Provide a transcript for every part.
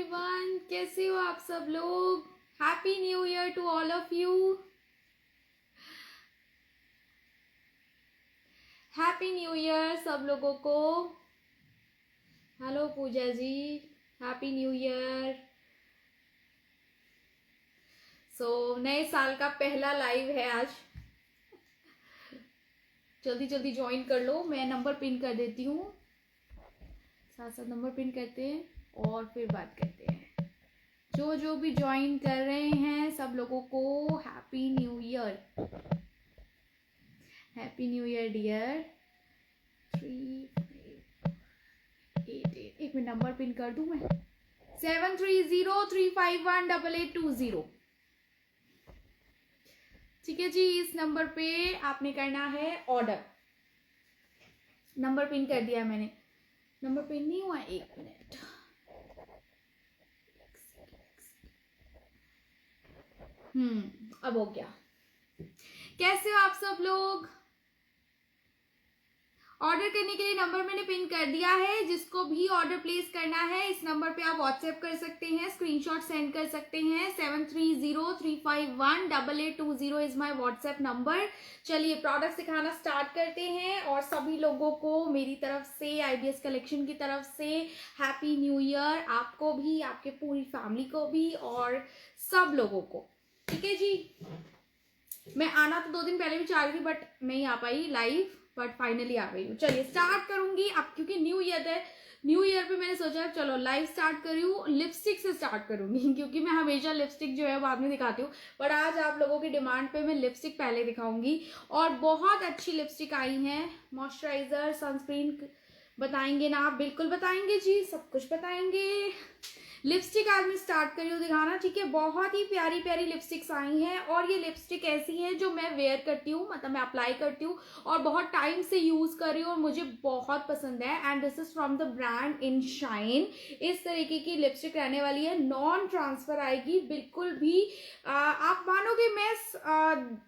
Everyone, कैसे हो आप सब लोग। Happy new year to all of you. Happy new year सब लोगों को। Hello Pooja ji, happy new year. नए साल का पहला लाइव है आज। जल्दी जल्दी ज्वाइन कर लो। मैं नंबर पिन कर देती हूँ, साथ साथ नंबर पिन करते हैं और फिर बात करते हैं। जो भी ज्वाइन कर रहे हैं सब लोगों को happy new year. Happy new year dear. 3 एक मिनट, नंबर पिन कर दूं मैं। 7303518820। ठीक है जी, इस नंबर पे आपने करना है ऑर्डर। नंबर पिन कर दिया मैंने। नंबर पिन नहीं हुआ, एक मिनट। अब हो गया। कैसे हो आप सब लोग। ऑर्डर करने के लिए नंबर मैंने पिन कर दिया है। जिसको भी ऑर्डर प्लेस करना है इस नंबर पे आप व्हाट्सएप कर सकते हैं, स्क्रीनशॉट सेंड कर सकते हैं। 7303518820 इज माय व्हाट्सएप नंबर। चलिए प्रोडक्ट दिखाना स्टार्ट करते हैं और सभी लोगों को मेरी तरफ से, आईबीएस कलेक्शन की तरफ से हैप्पी न्यू ईयर। आपको भी, आपके पूरी फैमिली को भी और सब लोगों को। ठीक है जी। मैं आना तो 2 दिन पहले भी चाह रही थी बट नहीं आ पाई लाइव, बट फाइनली आ गई हूँ। चलिए स्टार्ट करूंगी अब, क्योंकि न्यू ईयर है। न्यू ईयर पे मैंने सोचा चलो लाइव स्टार्ट कर रही हूँ। लिपस्टिक से स्टार्ट करूंगी क्योंकि मैं हमेशा लिपस्टिक जो है बाद में दिखाती हूँ, बट आज आप लोगों की डिमांड पे मैं लिपस्टिक पहले दिखाऊंगी। और बहुत अच्छी लिपस्टिक आई हैं। मॉइस्चराइजर, सनस्क्रीन बताएंगे ना आप? बिल्कुल बताएंगे जी, सब कुछ बताएंगे। लिपस्टिक आज मैं स्टार्ट कर रही हूँ दिखाना। ठीक है, बहुत ही प्यारी प्यारी लिपस्टिक्स आई हैं और ये लिपस्टिक ऐसी है जो मैं वेयर करती हूँ, मतलब मैं अप्लाई करती हूँ और बहुत टाइम से यूज कर रही हूँ और मुझे बहुत पसंद है। And this is from the brand in shine. इस तरीके की लिपस्टिक रहने वाली है, नॉन ट्रांसफर आएगी बिल्कुल भी। आप मानोगे मैं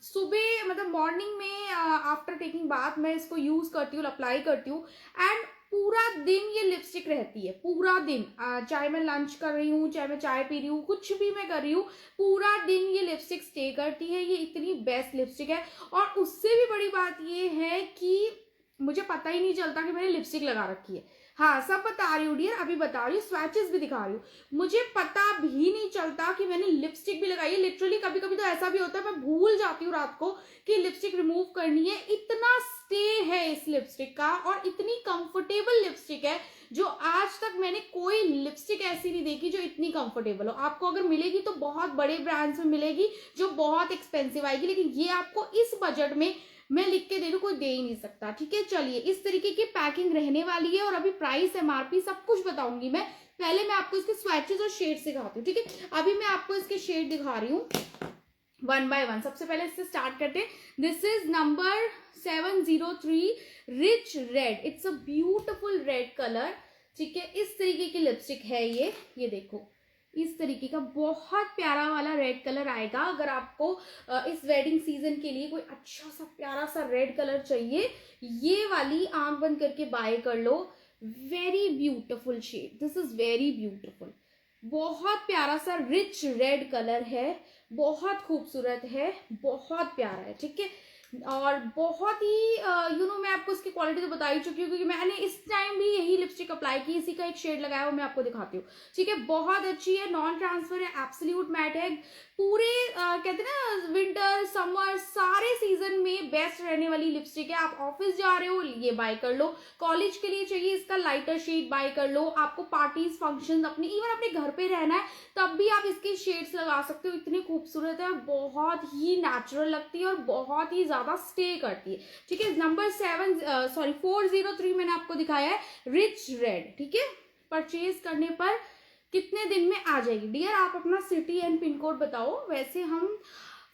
सुबह मतलब मॉर्निंग में आफ्टर टेकिंग बाथ मैं इसको यूज करती हूँ, अप्लाई करती हूँ एंड पूरा दिन ये लिपस्टिक रहती है। पूरा दिन, चाहे मैं लंच कर रही हूँ, चाहे मैं चाय पी रही हूँ, कुछ भी मैं कर रही हूँ, पूरा दिन ये लिपस्टिक स्टे करती है। ये इतनी बेस्ट लिपस्टिक है और उससे भी बड़ी बात ये है कि मुझे पता ही नहीं चलता कि मैंने लिपस्टिक लगा रखी है। हाँ, सब बता रही हूँ डियर, अभी बता रही हूँ, स्वैचेस भी दिखा रही हूँ। मुझे पता भी नहीं चलता कि मैंने लिपस्टिक भी लगाई है। लिटरली कभी कभी तो ऐसा भी होता है मैं भूल जाती हूँ रात को कि लिपस्टिक रिमूव करनी है। इतना स्टे है इस लिपस्टिक का और इतनी कंफर्टेबल लिपस्टिक है जो आज तक मैंने कोई लिपस्टिक ऐसी नहीं देखी जो इतनी कंफर्टेबल हो। आपको अगर मिलेगी तो बहुत बड़े ब्रांड्स में मिलेगी जो बहुत एक्सपेंसिव आएगी, लेकिन ये आपको इस बजट में मैं लिख के दे दूं, कोई दे ही नहीं सकता। ठीक है, चलिए इस तरीके की पैकिंग रहने वाली है और अभी प्राइस, एमआरपी सब कुछ बताऊंगी मैं। पहले मैं आपको इसके स्वैचेस और शेड्स दिखाती हूँ। ठीक है, अभी मैं आपको इसके शेड दिखा रही हूँ वन बाय वन। सबसे पहले इससे स्टार्ट करते हैं। This is number 703 rich red. It's a beautiful red colour. ठीक है, इस तरीके की लिपस्टिक है ये देखो, इस तरीके का बहुत प्यारा वाला रेड कलर आएगा। अगर आपको इस वेडिंग सीजन के लिए कोई अच्छा सा प्यारा सा रेड कलर चाहिए, ये वाली आंख बंद करके बाय कर लो। Very beautiful shade, this is very beautiful. बहुत प्यारा सा रिच रेड कलर है, बहुत खूबसूरत है, बहुत प्यारा है। ठीक है, और बहुत ही मैं आपको इसकी क्वालिटी तो बता ही चुकी हूँ क्योंकि मैंने इस टाइम भी यही लिपस्टिक अप्लाई की, इसी का एक शेड लगाया हुआ मैं आपको दिखाती हूँ। ठीक है, बहुत अच्छी है, नॉन ट्रांसफर है, एब्सोल्यूट मैट है। पूरे कहते हैं ना विंटर समर सारे सीजन में बेस्ट रहने वाली लिपस्टिक है। आप ऑफिस जा रहे हो ये बाय कर लो, कॉलेज के लिए चाहिए इसका लाइटर शेड बाय कर लो, आपको पार्टीज फंक्शन अपने इवन अपने घर पे रहना है तब भी आप इसके शेड्स लगा सकते हो। इतनी खूबसूरत है, बहुत ही नेचुरल लगती है और बहुत ही ज्यादा स्टे करती है। ठीक है, नंबर 403 मैंने आपको दिखाया है, रिच रेड। ठीक है, परचेज करने पर कितने दिन में आ जाएगी डियर? आप अपना सिटी एंड पिन कोड बताओ। वैसे हम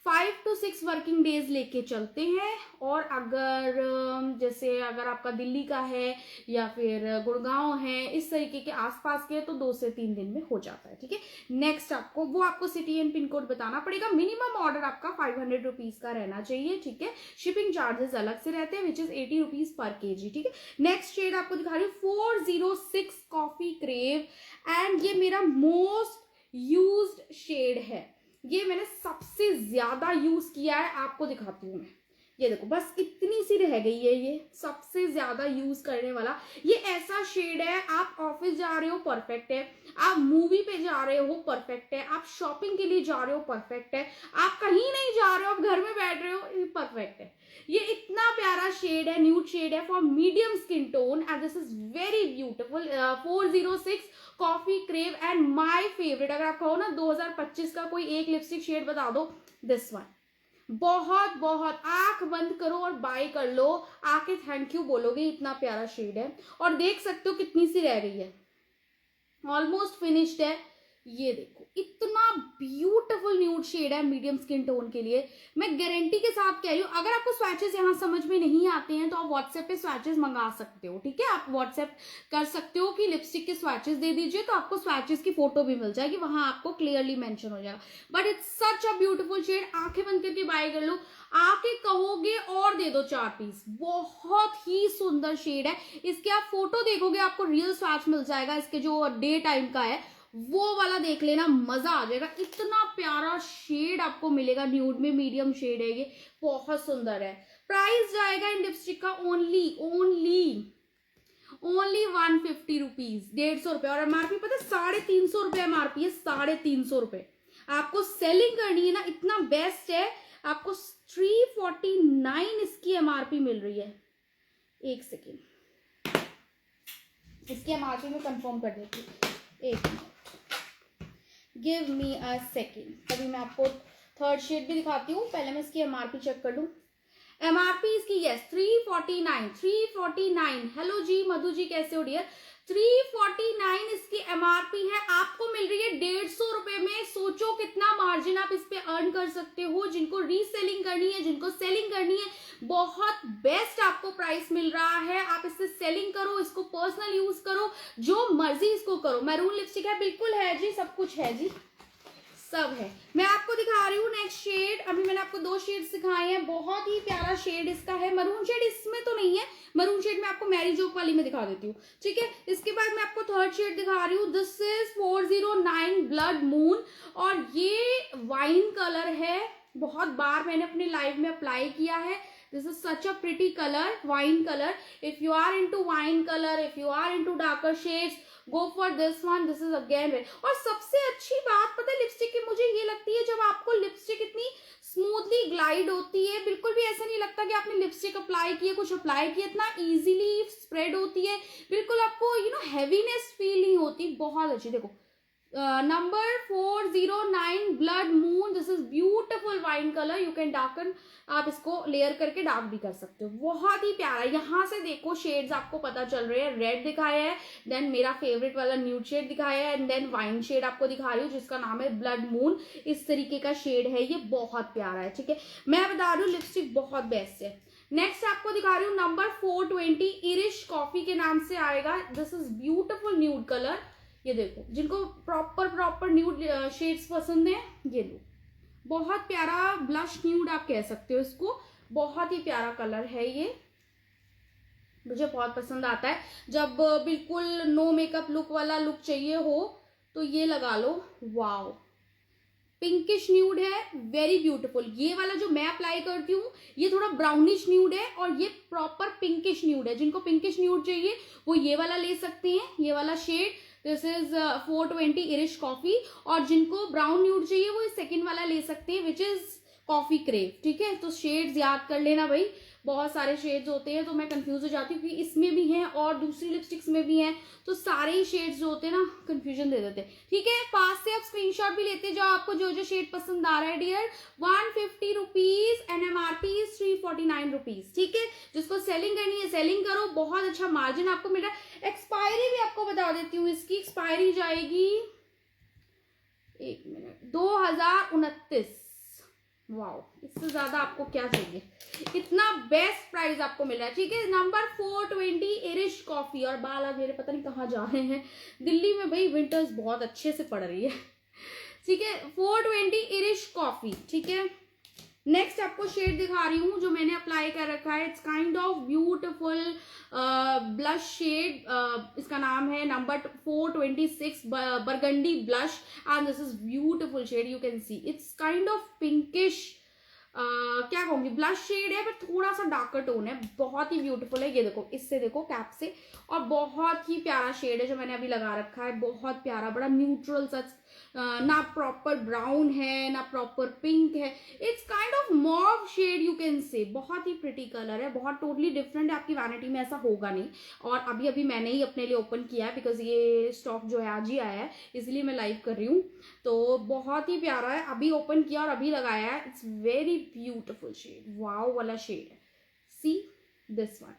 5 to 6 वर्किंग डेज लेके चलते हैं। और अगर जैसे अगर आपका दिल्ली का है या फिर गुड़गांव है, इस तरीके के आसपास के, तो 2 से 3 दिन में हो जाता है। ठीक है, नेक्स्ट आपको सिटी एंड पिन कोड बताना पड़ेगा। मिनिमम ऑर्डर आपका 500 रुपीज का रहना चाहिए। ठीक है, शिपिंग चार्जेस अलग से रहते हैं, which is 80 rupees per KG. ठीक है, नेक्स्ट शेड आपको दिखा रही हूँ 406 कॉफी क्रेव, एंड ये मेरा मोस्ट यूज्ड शेड है। ये मैंने सबसे ज्यादा यूज किया है, आपको दिखाती हूँ मैं। ये देखो, बस इतनी सी रह गई है, ये सबसे ज्यादा यूज करने वाला। ये ऐसा शेड है, आप ऑफिस जा रहे हो परफेक्ट है, आप मूवी पे जा रहे हो परफेक्ट है, आप शॉपिंग के लिए जा रहे हो परफेक्ट है, आप कहीं नहीं जा रहे हो, आप घर में बैठ रहे हो, परफेक्ट है। ये इतना प्यारा शेड है, न्यूड शेड है for medium skin tone, and this is very beautiful. 406 coffee crave, and my favourite. अगर आप कहो ना 2025 का कोई एक लिपस्टिक शेड बता दो, दिस वन। बहुत बहुत आंख बंद करो और बाय कर लो, आके थैंक यू बोलोगे, इतना प्यारा शेड है। और देख सकते हो कितनी सी रह गई है, ऑलमोस्ट फिनिश्ड है। ये देखो, इतना ब्यूटीफुल न्यूड शेड है मीडियम स्किन टोन के लिए। मैं गारंटी के साथ कह रही हूँ, अगर आपको स्वैचेस यहाँ समझ में नहीं आते हैं तो आप व्हाट्सएप पे स्वैचेस मंगा सकते हो। ठीक है, आप व्हाट्सएप कर सकते हो कि लिपस्टिक के स्वैचेस दे दीजिए, तो आपको स्वैचेस की फोटो भी मिल जाएगी, वहां आपको क्लियरली मेंशन हो जाएगा। But it's such a beautiful shade, आंखें बंद करके बाय कर लो, आके कहोगे और दे दो 4 पीस। बहुत ही सुंदर शेड है, इसके आप फोटो देखोगे आपको रियल स्वैच मिल जाएगा। इसके जो डे टाइम का है वो वाला देख लेना, मजा आ जाएगा। इतना प्यारा शेड आपको मिलेगा, न्यूड में मीडियम शेड है ये, बहुत सुंदर है। प्राइस जाएगा इन लिपस्टिक का ओनली 150 रुपीज, 150 रुपए। और एमआरपी पता है 350 रुपए एमआरपी है, 350 रुपए। आपको सेलिंग करनी है ना, इतना बेस्ट है, आपको 349 इसकी एमआरपी मिल रही है। एक सेकेंड, इसकी एमआरपी में कंफर्म कर देती हूँ, एक minute, give me a second. तभी मैं आपको थर्ड शेड भी दिखाती हूँ, पहले मैं इसकी एमआरपी चेक कर लूँ। एमआरपी इसकी यस 349। हेलो जी मधु जी, कैसे हो डियर? 349 इसकी एमआरपी है, आपको मिल रही है 150 रुपए में। सोचो कितना मार्जिन आप इस पे अर्न कर सकते हो। जिनको रीसेलिंग करनी है, जिनको सेलिंग करनी है, बहुत बेस्ट आपको प्राइस मिल रहा है। आप इससे सेलिंग करो, इसको पर्सनल यूज करो, जो मर्जी इसको करो। मैरून लिपस्टिक है, बिल्कुल है जी, सब कुछ है जी, सब है। मैं आपको दिखा रही हूँ नेक्स्ट शेड। अभी मैंने आपको 2 शेड्स दिखाए हैं, बहुत ही प्यारा शेड इसका है। मरून शेड इसमें तो नहीं है, मरून शेड मैं आपको मैरी जोक वाली में दिखा देती हूँ। ठीक है, इसके बाद मैं आपको थर्ड शेड दिखा रही हूँ। दिस इज 409 ब्लड मून, और ये वाइन कलर है। बहुत बार मैंने अपने लाइव में अप्लाई किया है। This is such a pretty colour, wine colour. If you are into wine colour, if you are into darker shades, go for this one. This is again. और सबसे अच्छी बात पता है लिपस्टिक की मुझे ये लगती है, जब आपको लिपस्टिक इतनी स्मूथली ग्लाइड होती है, बिल्कुल भी ऐसा नहीं लगता कि आपने लिपस्टिक अप्लाई की है, कुछ अप्लाई किया, इतना इजीली स्प्रेड होती है, बिल्कुल आपको हैवीनेस फील नहीं होती। बहुत अच्छी। देखो number 409 blood moon, this is beautiful wine colour. You can darken, आप इसको लेयर करके डार्क भी कर सकते हो, बहुत ही प्यारा। यहाँ से देखो शेड्स आपको पता चल रहे हैं, रेड दिखाया है, देन मेरा फेवरेट वाला न्यूड शेड दिखाया है, एंड देन वाइन शेड आपको दिखा रही हूँ जिसका नाम है ब्लड मून। इस तरीके का शेड है, ये बहुत प्यारा है। ठीक है, मैं बता रही हूँ लिपस्टिक बहुत बेस्ट है। नेक्स्ट आपको दिखा रही हूँ नंबर 420 इरिश कॉफी के नाम से आएगा। This is beautiful nude colour. ये देखो, जिनको प्रॉपर न्यूड शेड्स पसंद है, ये लो, बहुत प्यारा ब्लश न्यूड आप कह सकते हो इसको। बहुत ही प्यारा कलर है ये, मुझे बहुत पसंद आता है। जब बिल्कुल नो मेकअप लुक वाला लुक चाहिए हो तो ये लगा लो। वाओ, पिंकिश न्यूड है, वेरी ब्यूटीफुल। ये वाला जो मैं अप्लाई करती हूँ ये थोड़ा ब्राउनिश न्यूड है, और ये प्रॉपर पिंकिश न्यूड है। जिनको पिंकिश न्यूड चाहिए वो ये वाला ले सकते हैं, ये वाला shade. This is 420 Irish coffee. और जिनको ब्राउन न्यूड चाहिए वो सेकंड वाला ले सकते हैं, विच इज कॉफी क्रेव। ठीक है, तो शेड्स याद कर लेना भाई, बहुत सारे शेड्स होते हैं तो मैं कंफ्यूज हो जाती हूँ कि इसमें भी हैं और दूसरी लिपस्टिक्स में भी हैं, तो सारे ही शेड्स जो होते हैं ना कंफ्यूजन दे देते हैं। ठीक है, पास से आप स्क्रीनशॉट भी लेते जाओ, आपको जो जो शेड पसंद आ रहा है dear. 150 rupees and MRP 349 rupees. ठीक है, जिसको सेलिंग करनी है सेलिंग करो, बहुत अच्छा मार्जिन आपको मिल रहा है। एक्सपायरी भी आपको बता देती हूँ, इसकी एक्सपायरी जाएगी 1 मिनट 2029। वाओ, इससे ज्यादा आपको क्या चाहिए, इतना बेस्ट प्राइस आपको मिल रहा है। ठीक है, नंबर 420 इरिश कॉफी। और बाल आज मेरे पता नहीं कहाँ जा रहे हैं, दिल्ली में भाई विंटर्स बहुत अच्छे से पड़ रही है। ठीक है, 420 इरिश कॉफी। ठीक है, नेक्स्ट आपको शेड दिखा रही हूँ जो मैंने अप्लाई कर रखा है। It's kind of beautiful blush shade. इसका नाम है number 426 burgundy blush and this is beautiful shade, you can see it's kind of pinkish, क्या कहूंगी, ब्लश शेड है पर थोड़ा सा डार्कर टोन है, बहुत ही ब्यूटीफुल है। ये देखो, इससे देखो कैप से, और बहुत ही प्यारा शेड है जो मैंने अभी लगा रखा है, बहुत प्यारा, बड़ा न्यूट्रल सा, ना प्रॉपर ब्राउन है ना प्रॉपर पिंक है, it's kind of mauve shade you can say. बहुत ही प्रिटी कलर है, बहुत टोटली डिफरेंट है, आपकी वैनिटी में ऐसा होगा नहीं। और अभी अभी मैंने ही अपने लिए ओपन किया है बिकॉज ये स्टॉक जो है आज ही आया है, इसलिए मैं लाइव कर रही हूँ। तो बहुत ही प्यारा है, अभी ओपन किया और अभी लगाया है। It's very beautiful shade, wow वाला शेड है, सी दिस वन,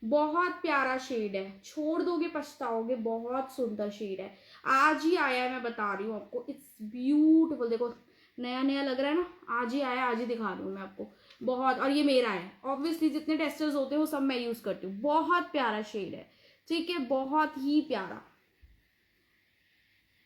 बहुत प्यारा शेड है, छोड़ दोगे पछताओगे, बहुत सुंदर शेड है, आज ही आया है, मैं बता रही हूँ आपको। इट्स ब्यूटिफुल, देखो नया नया लग रहा है ना, आज ही आया, आज ही दिखा रही हूँ मैं आपको, बहुत। और ये मेरा है, ऑब्वियसली जितने टेस्टर्स होते हैं वो सब मैं यूज करती हूँ, बहुत प्यारा शेड है। ठीक है, बहुत ही प्यारा।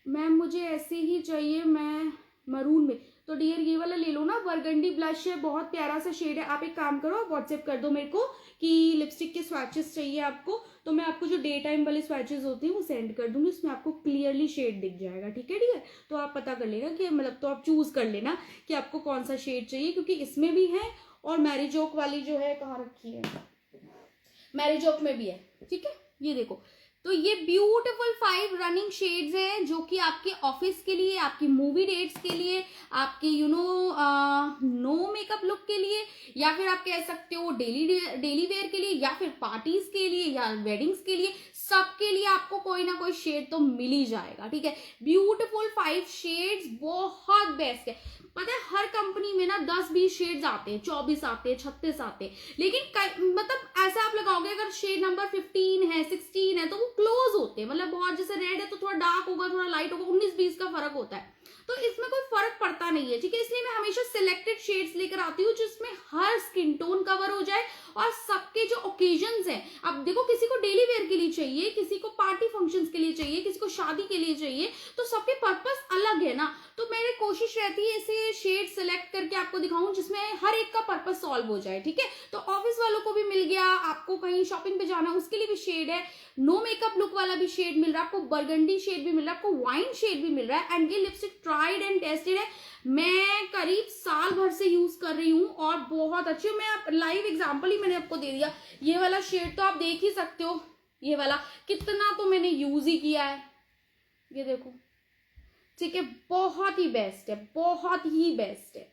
मैम मुझे ऐसे ही चाहिए, मैं मरून में, तो डियर ये वाला ले लो ना, बरगंडी ब्लश है, बहुत प्यारा सा शेड है। आप एक काम करो, व्हाट्सएप कर दो मेरे को कि लिपस्टिक के स्वैचेस चाहिए आपको, तो मैं आपको जो डे टाइम वाले स्वैचेस होते हैं वो सेंड कर दूंगी, उसमें आपको क्लियरली शेड दिख जाएगा। ठीक है डियर, तो आप पता कर लेना कि मतलब, तो आप चूज कर लेना कि आपको कौन सा शेड चाहिए, क्योंकि इसमें भी है और मैरिजोक वाली जो है कहाँ रखी है, मैरिजोक में भी है। ठीक है, ये देखो, तो ये ब्यूटीफुल 5 रनिंग शेड्स हैं जो कि आपके ऑफिस के लिए, आपकी मूवी डेट्स के लिए, आपके नो मेकअप लुक के लिए, या फिर आप कह सकते हो डेली वेयर के लिए, या फिर पार्टीज के लिए, या वेडिंग्स के लिए, सबके लिए आपको कोई ना कोई शेड तो मिल ही जाएगा। ठीक है, ब्यूटीफुल 5 शेड्स, बहुत बेस्ट है। पता है हर कंपनी में ना 10-20 शेड्स आते हैं, 24 आते हैं, 36 आते हैं, लेकिन मतलब ऐसा आप लगाओगे अगर शेड नंबर 15 है, 16 है, तो वो क्लोज होते हैं, मतलब बहुत, जैसे रेड है तो थोड़ा डार्क होगा, थोड़ा लाइट होगा, 19-20 का फर्क होता है, तो इसमें कोई फर्क पड़ता नहीं है। ठीक है, इसलिए मैं हमेशा सिलेक्टेड शेड्स लेकर आती हूँ जिसमें हर स्किन टोन कवर हो जाए और सबके जो ओकेजन्स हैं, अब देखो किसी को डेली वेयर के लिए चाहिए, किसी को पार्टी फंक्शंस के लिए चाहिए, किसी को शादी के लिए चाहिए, तो सबके पर्पस अलग है ना। तो मेरी कोशिश रहती है ऐसे शेड सिलेक्ट करके आपको दिखाऊं जिसमें हर एक का पर्पस सॉल्व हो जाए। ठीक है, तो ऑफिस वालों को भी मिल गया, आपको कहीं शॉपिंग पे जाना उसके लिए भी शेड है, नो मेकअप लुक वाला भी शेड मिल रहा है आपको, बरगंडी शेड भी मिल रहा है आपको, वाइन शेड भी मिल रहा है। एंड ये लिपस्टिक ट्राइड एंड टेस्टेड है, मैं करीब साल भर से यूज कर रही हूँ और बहुत अच्छी। मैं लाइव एग्जांपल ही मैंने आपको दे दिया, ये वाला शेड तो आप देख ही सकते हो, ये वाला कितना तो मैंने यूज ही किया है, ये देखो। ठीक है, बहुत ही बेस्ट है, बहुत ही बेस्ट है।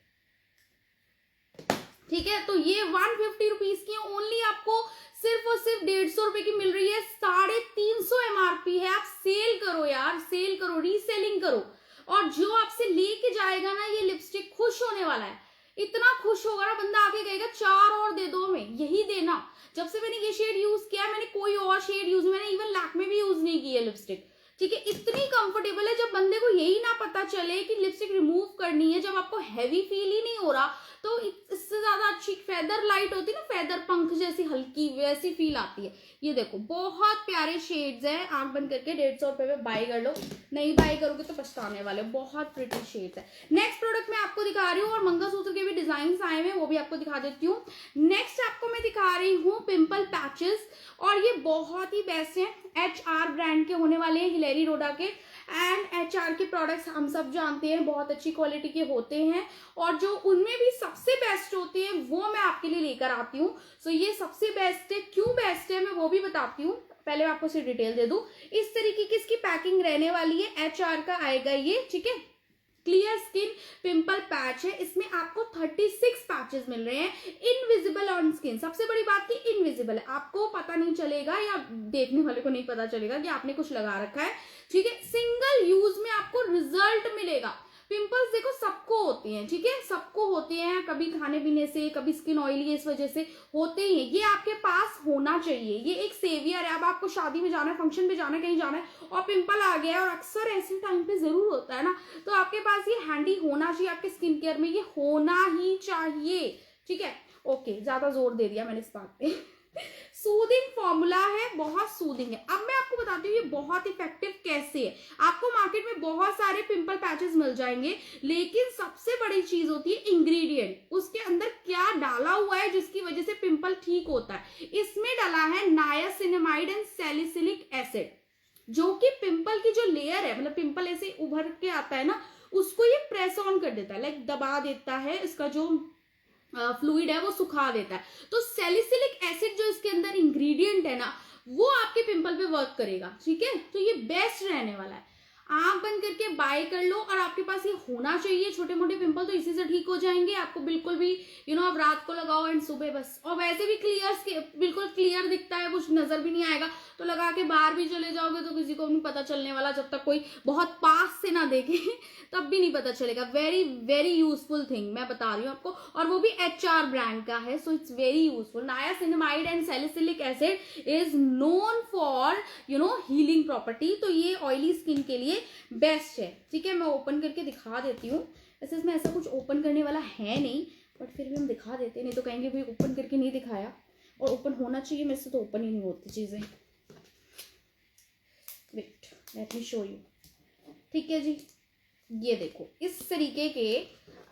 ठीक है, तो ये 150 रुपीज की ओनली आपको सिर्फ और सिर्फ 150 रुपए की मिल रही है, 350 MRP है। आप सेल करो यार, सेल करो, रीसेलिंग करो, और जो आपसे लेके जाएगा ना ये लिपस्टिक खुश होने वाला है, इतना खुश होगा ना बंदा, आके कहेगा 4 और दे दो, में यही देना। जब से मैंने ये शेड यूज किया मैंने कोई और शेड यूज, मैंने इवन लैक्मे भी यूज नहीं की है लिपस्टिक। ठीक है, इतनी कंफर्टेबल है, जब बंदे को यही ना पता चले कि लिपस्टिक रिमूव करनी है, जब आपको हैवी फील ही नहीं हो रहा, तो इससे ज्यादा अच्छी फेदर लाइट होती है ना, फेदर पंख जैसी हल्की वैसी फील आती है। ये देखो बहुत प्यारे शेड्स हैं, आंख बंद करके 150 रुपए में बाय कर लो, नहीं बाय करोगे तो पछताने वाले, बहुत प्रिटी शेड्स है। नेक्स्ट प्रोडक्ट मैं आपको दिखा रही हूँ, और मंगलसूत्र के भी डिजाइन आए हैं वो भी आपको दिखा देती हूँ। नेक्स्ट आपको मैं दिखा रही हूँ पिंपल पैचेस, और ये बहुत ही बेस्ट है, HR ब्रांड के होने वाले हैं, हिलेरी रोडा के। एंड HR के प्रोडक्ट्स हम सब जानते हैं बहुत अच्छी क्वालिटी के होते हैं, और जो उनमें भी सबसे बेस्ट होते हैं वो मैं आपके लिए लेकर आती हूँ। सो ये सबसे बेस्ट है, क्यों बेस्ट है मैं वो भी बताती हूँ, पहले मैं आपको सिर्फ डिटेल दे दूं। इस तरीके की इसकी पैकिंग रहने वाली है, HR का आएगा ये। ठीक है, क्लियर स्किन पिंपल पैच है, इसमें आपको 36 पैचेस मिल रहे हैं, इनविजिबल ऑन स्किन। सबसे बड़ी बात की इनविजिबल है, आपको पता नहीं चलेगा या देखने वाले को नहीं पता चलेगा कि आपने कुछ लगा रखा है। ठीक है, सिंगल यूज में आपको रिजल्ट मिलेगा, पिंपल्स देखो सबको होते हैं, ठीक है, सबको होते हैं, कभी खाने पीने से, कभी स्किन ऑयली है इस वजह से होते ही है। ये आपके पास होना चाहिए, ये एक सेवियर है। अब आपको शादी में जाना है, फंक्शन पे जाना है, कहीं जाना है और पिंपल आ गया है, और अक्सर ऐसे टाइम पे जरूर होता है ना, तो आपके पास ये हैंडी होना चाहिए, आपके स्किन केयर में ये होना ही चाहिए, ठीक है। ओके, ज्यादा जोर दे दिया मैंने इस बात पे। सूदिंग फॉर्मूला है, बहुत सूदिंग है। अब मैं आपको बताती हूँ ये बहुत इफेक्टिव कैसे है। आपको मार्केट में बहुत सारे पिंपल पैचेस मिल जाएंगे, लेकिन सबसे बड़ी चीज होती है इंग्रेडिएंट, उसके अंदर क्या डाला हुआ है जिसकी वजह से पिंपल ठीक होता है। इसमें डाला है नायासिनामाइड एंड सैलिसिलिक एसिड, जो कि पिंपल की जो लेयर है, मतलब पिंपल ऐसे उभर के आता है ना, उसको ये प्रेस ऑन कर देता है, लाइक दबा देता है, इसका जो फ्लूइड है वो सुखा देता है। तो सैलिसिलिक एसिड जो इसके अंदर इंग्रेडिएंट है ना, वो आपके पिंपल पे वर्क करेगा, ठीक है। तो ये बेस्ट रहने वाला है, आंख बंद करके बाय कर लो, और आपके पास ये होना चाहिए। छोटे मोटे पिंपल तो इसी से ठीक हो जाएंगे, आपको बिल्कुल भी आप रात को लगाओ एंड सुबह बस, और वैसे भी बिल्कुल क्लियर दिखता है, कुछ नजर भी नहीं आएगा, तो लगा के बाहर भी चले जाओगे तो किसी को नहीं पता चलने वाला, जब तक कोई बहुत पास से ना देखे तब भी नहीं पता चलेगा। वेरी वेरी यूजफुल थिंग मैं बता रही हूँ आपको, और वो भी HR ब्रांड का है, so it's very useful. Niacinamide and salicylic acid is known for healing property, तो ये ऑयली स्किन के लिए बेस्ट है, ठीक है। मैं ओपन करके दिखा देती हूँ, वैसे इसमें ऐसा कुछ ओपन करने वाला है नहीं, बट फिर भी हम दिखा देते हैं, नहीं तो कहेंगे भाई ओपन करके नहीं दिखाया, और ओपन होना चाहिए, मेरे से तो ओपन ही नहीं होती चीजें। Wait, let me show you, ठीक है जी। ये देखो इस तरीके के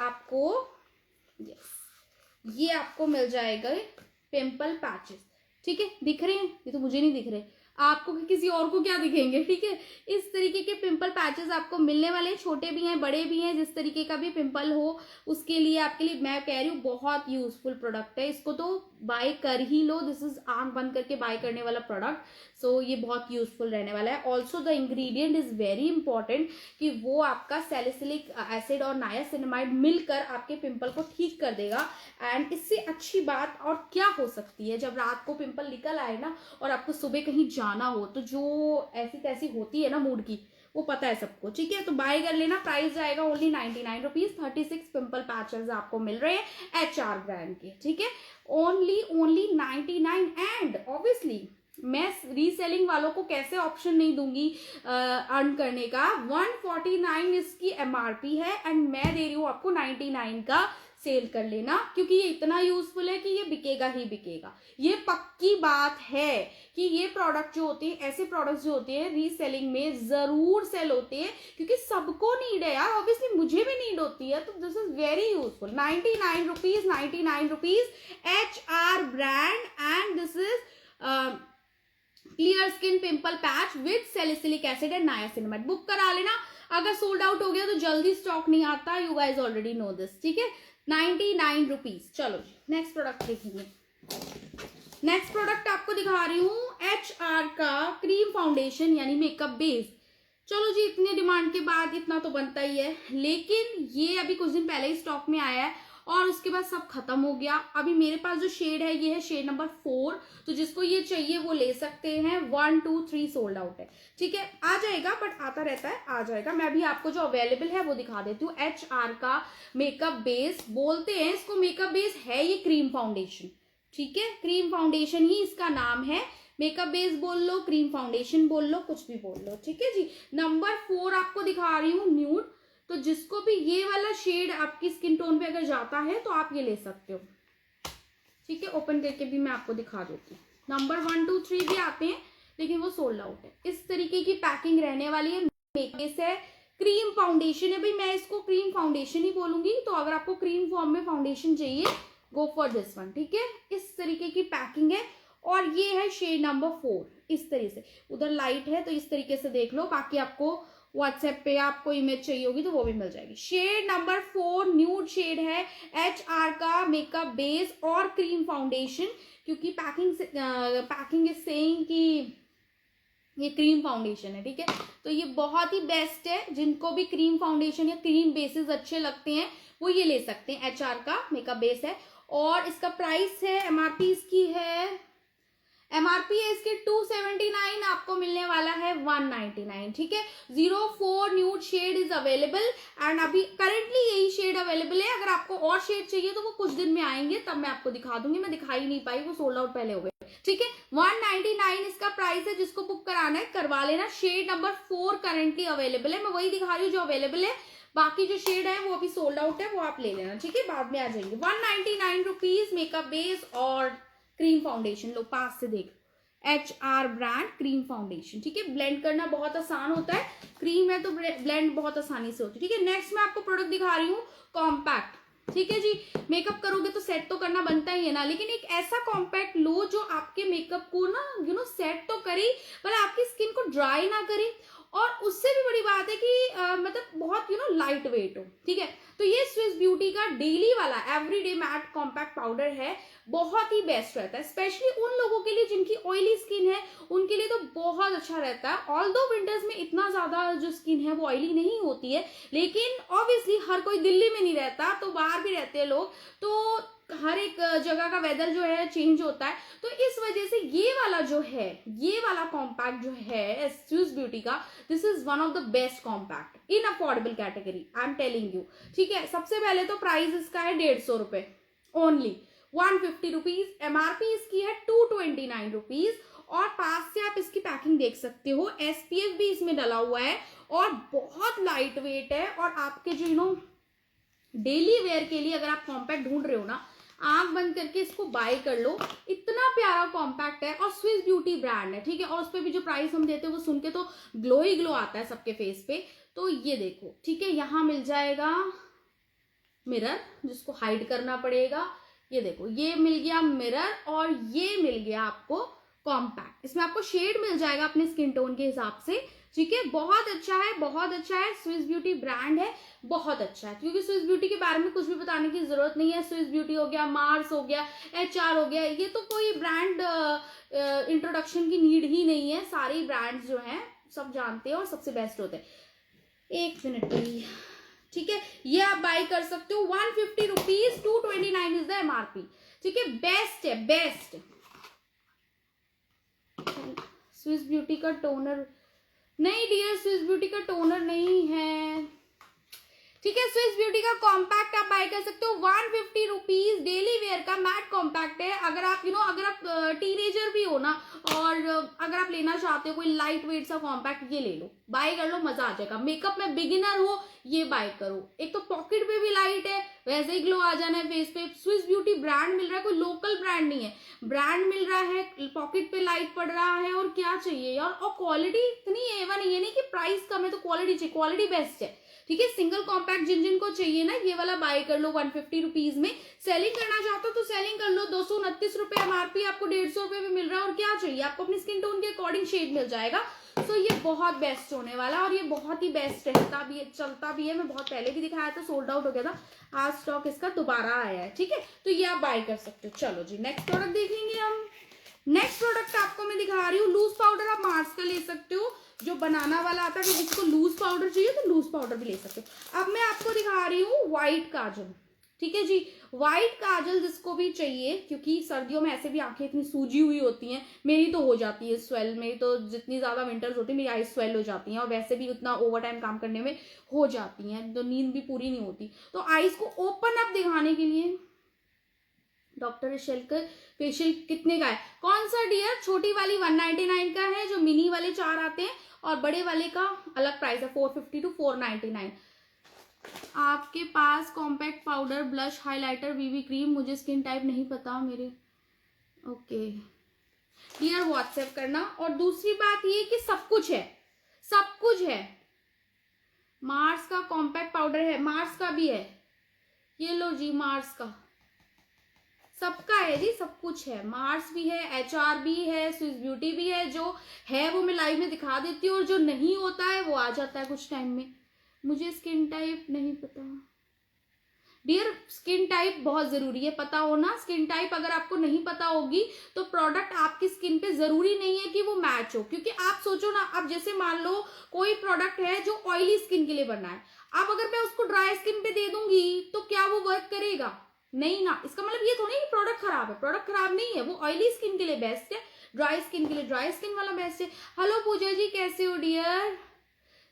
आपको, यस, ये आपको मिल जाएगा पिंपल पैचेस, ठीक है। दिख रहे हैं, ये तो मुझे नहीं दिख रहे, आपको किसी और को क्या दिखेंगे, ठीक है। इस तरीके के पिंपल पैचेस आपको मिलने वाले हैं, छोटे भी हैं बड़े भी हैं, जिस तरीके का भी पिंपल हो उसके लिए, आपके लिए मैं कह रही हूँ बहुत यूजफुल प्रोडक्ट है, इसको तो बाय कर ही लो। दिस इज आंख बंद करके बाय करने वाला प्रोडक्ट, सो ये बहुत यूजफुल रहने वाला है। Also the ingredient is very important, कि वो आपका सैलिसिलिक एसिड और नायासिनामाइड मिलकर आपके पिंपल को ठीक कर देगा। एंड इससे अच्छी बात और क्या हो सकती है, जब रात को पिंपल निकल आए ना और आपको सुबह कहीं जाना हो, तो जो ऐसी तैसी होती है ना मूड की, वो पता है सबको, ठीक है। तो बाय कर लेना, प्राइस जाएगा ओनली 99 रुपीज। 36 पिंपल पैचेस आपको मिल रहे हैं HR ब्रांड के, ठीक है, ओनली 99। एंड ऑब्वियसली मैं रीसेलिंग वालों को कैसे ऑप्शन नहीं दूंगी अर्न करने का। 149 इसकी MRP है, एंड मैं दे रही हूँ आपको 99 का, सेल कर लेना, क्योंकि ये इतना यूजफुल है कि ये बिकेगा ही बिकेगा। ये पक्की बात है कि ये प्रोडक्ट जो होते हैं, ऐसे प्रोडक्ट्स जो होते हैं रीसेलिंग में जरूर सेल होते हैं, क्योंकि सबको नीड है यार, ऑब्वियसली मुझे भी नीड होती है, तो this is very useful. 99 rupees, 99 rupees, HR brand, and this is clear skin pimple patch with salicylic acid and niacinamide. Book करा लेना, अगर सोल्ड आउट हो गया तो जल्दी स्टॉक नहीं आता, you guys already know this, ठीक है। 99 रुपीज। चलो नेक्स्ट प्रोडक्ट देखेंगे। नेक्स्ट प्रोडक्ट आपको दिखा रही हूँ HR का क्रीम फाउंडेशन, यानी मेकअप बेस। चलो जी, इतने डिमांड के बाद इतना तो बनता ही है, लेकिन ये अभी कुछ दिन पहले ही स्टॉक में आया है और उसके बाद सब खत्म हो गया। अभी मेरे पास जो शेड है ये है शेड नंबर 4, तो जिसको ये चाहिए वो ले सकते हैं। 1 2 3 सोल्ड आउट है, ठीक है, आ जाएगा, बट आता रहता है, आ जाएगा। मैं भी आपको जो अवेलेबल है वो दिखा देती हूँ। HR का मेकअप बेस बोलते हैं इसको, मेकअप बेस है ये क्रीम फाउंडेशन, ठीक है, क्रीम फाउंडेशन ही इसका नाम है। मेकअप बेस बोल लो, क्रीम फाउंडेशन बोल लो, कुछ भी बोल लो, ठीक है जी। नंबर 4 आपको दिखा रही हूँ, न्यूड। तो जिसको भी ये वाला शेड आपकी स्किन टोन पे अगर जाता है तो आप ये ले सकते हो, ठीक है। ओपन करके भी मैं आपको दिखा देती हूँ। नंबर 1 2 3 भी आते हैं, लेकिन वो सोल्ड आउट है। इस तरीके की पैकिंग रहने वाली है। मेकअप बेस है, क्रीम फाउंडेशन है, भाई मैं इसको क्रीम फाउंडेशन ही बोलूंगी, तो अगर आपको क्रीम फॉर्म में फाउंडेशन चाहिए गो फॉर दिस वन, ठीक है। इस तरीके की पैकिंग है, और ये है शेड नंबर 4। इस तरीके से, उधर लाइट है तो इस तरीके से देख लो, बाकी आपको व्हाट्सएप पे आपको इमेज चाहिए होगी तो वो भी मिल जाएगी। शेड नंबर 4 न्यूड शेड है, HR का मेकअप बेस और क्रीम फाउंडेशन, क्योंकि पैकिंग इज सेइंग कि ये क्रीम फाउंडेशन है, ठीक है। तो ये बहुत ही बेस्ट है, जिनको भी क्रीम फाउंडेशन या क्रीम बेसेस अच्छे लगते हैं वो ये ले सकते हैं। HR का मेकअप बेस है, और इसका प्राइस है, MRP इसकी है, एमआरपी है इसके 279, आपको मिलने वाला है 199, ठीक है। 04 nude shade is available and अभी करंटली यही शेड अवेलेबल है। अगर आपको और शेड चाहिए तो वो कुछ दिन में आएंगे, तब मैं आपको दिखा दूंगी, मैं दिखा ही नहीं पाई, वो सोल्ड आउट पहले हो गए, ठीक है। 199 इसका प्राइस है, जिसको बुक कराना है करवा लेना। शेड नंबर 4 करंटली अवेलेबल है, मैं वही दिखा रही हूँ जो अवेलेबल है, बाकी जो शेड है वो अभी सोल्ड आउट है, वो आप ले लेना, ठीक है, बाद में आ जाएंगे। 199 रुपीज मेकअप बेस और क्रीम फाउंडेशन। लो पास से देख, HR ब्रांड क्रीम फाउंडेशन, ठीक है। ब्लेंड करना बहुत आसान होता है, क्रीम है तो ब्लेंड बहुत आसानी से होती है, ठीक है। नेक्स्ट मैं आपको प्रोडक्ट दिखा रही हूँ कॉम्पैक्ट, ठीक है जी। मेकअप करोगे तो सेट तो करना बनता ही है ना, लेकिन एक ऐसा कॉम्पैक्ट लो जो आपके मेकअप को ना सेट तो करे पर आपकी स्किन को ड्राई ना करे, और उससे भी बड़ी बात है कि मतलब बहुत लाइट वेट हो, ठीक है। तो ये स्विस ब्यूटी का डेली वाला एवरीडे मैट कॉम्पैक्ट पाउडर है, बहुत ही बेस्ट रहता है, स्पेशली उन लोगों के लिए जिनकी ऑयली स्किन है, उनके लिए तो बहुत अच्छा रहता है। ऑल्दो विंटर्स में इतना ज्यादा जो स्किन है वो ऑयली नहीं होती है, लेकिन ऑब्वियसली हर कोई दिल्ली में नहीं रहता, तो बाहर भी रहते हैं लोग, तो हर एक जगह का वेदर जो है चेंज होता है, तो इस वजह से ये वाला जो है, ये वाला कॉम्पैक्ट जो है स्विस ब्यूटी का, this is one of the best compact in affordable category, I am telling you, ठीक है। सबसे पहले तो प्राइस इसका है 150 रुपए ओनली, 150 रुपीज। एमआरपी इसकी है 229 रुपीज, और पास से आप इसकी पैकिंग देख सकते हो, SPF भी इसमें डला हुआ है और बहुत लाइट वेट है। और आपके जो डेली वेयर के लिए अगर आप कॉम्पैक्ट ढूंढ रहे हो ना, आंख बंद करके इसको बाय कर लो, इतना प्यारा कॉम्पैक्ट है, और स्विस ब्यूटी ब्रांड है, ठीक है। और उस पर भी जो प्राइस हम देते हैं वो सुन के तो ग्लो ही ग्लो आता है सबके फेस पे। तो ये देखो, ठीक है, यहां मिल जाएगा मिरर जिसको हाइड करना पड़ेगा, ये देखो ये मिल गया मिरर, और ये मिल गया आपको कॉम्पैक्ट। इसमें आपको शेड मिल जाएगा अपने स्किन टोन के हिसाब से, ठीक है। बहुत अच्छा है, बहुत अच्छा है, स्विस ब्यूटी ब्रांड है, बहुत अच्छा है। क्योंकि स्विस ब्यूटी के बारे में कुछ भी बताने की जरूरत नहीं है, स्विस ब्यूटी हो गया, मार्स हो गया, HR हो गया, ये तो कोई ब्रांड इंट्रोडक्शन की नीड ही नहीं है, सारे ब्रांड्स जो हैं सब जानते हैं और सबसे बेस्ट होते हैं। एक मिनट प्लीज, ठीक है, ये आप बाय कर सकते हो 150 रुपीज, 229 इज द MRP, ठीक है। बेस्ट है, बेस्ट। स्विस ब्यूटी का टोनर नहीं डियर, स्विस ब्यूटी का टोनर नहीं है, ठीक है। स्विस ब्यूटी का कॉम्पैक्ट आप बाय कर सकते हो 150 रुपीज, डेली वेयर का मैट कॉम्पैक्ट है। अगर आप अगर आप टीनेजर भी हो ना, और अगर आप लेना चाहते हो कोई लाइट वेट सा कॉम्पैक्ट, ये ले लो, बाय कर लो, मजा आ जाएगा। मेकअप में बिगिनर हो, ये बाय करो, एक तो पॉकेट पे भी लाइट है, वैसे ही ग्लो आ जाना है फेस पे। स्विस ब्यूटी ब्रांड मिल रहा है, कोई लोकल ब्रांड नहीं है, ब्रांड मिल रहा है, पॉकेट पे लाइट पड़ रहा है, और क्या चाहिए यार। और क्वालिटी इतनी A1 है, ये नहीं कि प्राइस कम है तो क्वालिटी चाहिए, क्वालिटी बेस्ट है, ठीक है। सिंगल कॉम्पैक्ट जिन जिन को चाहिए ना, ये वाला बाय कर लो 150 रुपीज में। सेलिंग करना चाहते हो तो सेलिंग कर लो, 229 रुपए MRP, आपको 150 रुपए में मिल रहा है, और क्या चाहिए आपको, अपनी स्किन टोन के अकॉर्डिंग शेड मिल जाएगा। सो ये बहुत बेस्ट होने वाला है, और ये बहुत ही बेस्ट रहता भी है, चलता भी है। मैं बहुत पहले भी दिखाया था, सोल्ड आउट हो गया था, आज स्टॉक इसका दोबारा आया है, ठीक है। तो ये आप बाय कर सकते हो। चलो जी, नेक्स्ट प्रोडक्ट देखेंगे हम। नेक्स्ट प्रोडक्ट आपको मैं दिखा रही हूँ लूज पाउडर, आप मार्स का ले सकते हो, जो बनाना वाला आता है, जिसको लूज पाउडर चाहिए तो लूज पाउडर भी ले सकते हो। अब मैं आपको दिखा रही हूँ व्हाइट काजल, ठीक है जी। व्हाइट काजल जिसको भी चाहिए, क्योंकि सर्दियों में ऐसे भी आंखें इतनी सूजी हुई होती हैं, मेरी तो हो जाती है स्वेल, मेरी तो जितनी ज्यादा विंटर्स होती है मेरी आईज स्वेल हो जाती हैं, और वैसे भी उतना ओवर टाइम काम करने में हो जाती हैं, तो नींद भी पूरी नहीं होती। तो आईज को ओपन अप दिखाने के लिए डॉक्टर शेल्कर फेशियल कितने का है, कौन सा डियर? छोटी वाली 199 का है, जो मिनी वाले 4 आते हैं, और बड़े वाले का अलग प्राइस है 450 टू 499। आपके पास compact powder, blush, highlighter, BB cream, मुझे स्किन टाइप नहीं पता मेरे, ओके डियर व्हाट्सएप करना। और दूसरी बात ये कि सब कुछ है, सब कुछ है। मार्स का कॉम्पैक्ट पाउडर है, मार्स का भी है, ये लो जी, मार्स का सबका है जी, सब कुछ है। मार्स भी है, HR भी है, स्विस ब्यूटी भी है, जो है वो मैं लाइव में दिखा देती हूँ, और जो नहीं होता है वो आ जाता है कुछ टाइम में। मुझे स्किन टाइप नहीं पता डियर, स्किन टाइप बहुत जरूरी है पता होना। स्किन टाइप अगर आपको नहीं पता होगी तो प्रोडक्ट आपकी स्किन पे जरूरी नहीं है कि वो मैच हो, क्योंकि आप सोचो ना, अब जैसे मान लो कोई प्रोडक्ट है जो ऑयली स्किन के लिए बना है, अब अगर मैं उसको ड्राई स्किन पे दे दूंगी तो क्या वो वर्क करेगा? नहीं ना, इसका मतलब ये थोड़ी प्रोडक्ट खराब है, प्रोडक्ट खराब नहीं है, वो ऑयली स्किन के लिए बेस्ट है, ड्राई स्किन के लिए ड्राई स्किन वाला बेस्ट है। हेलो पूजा जी कैसे हो डियर?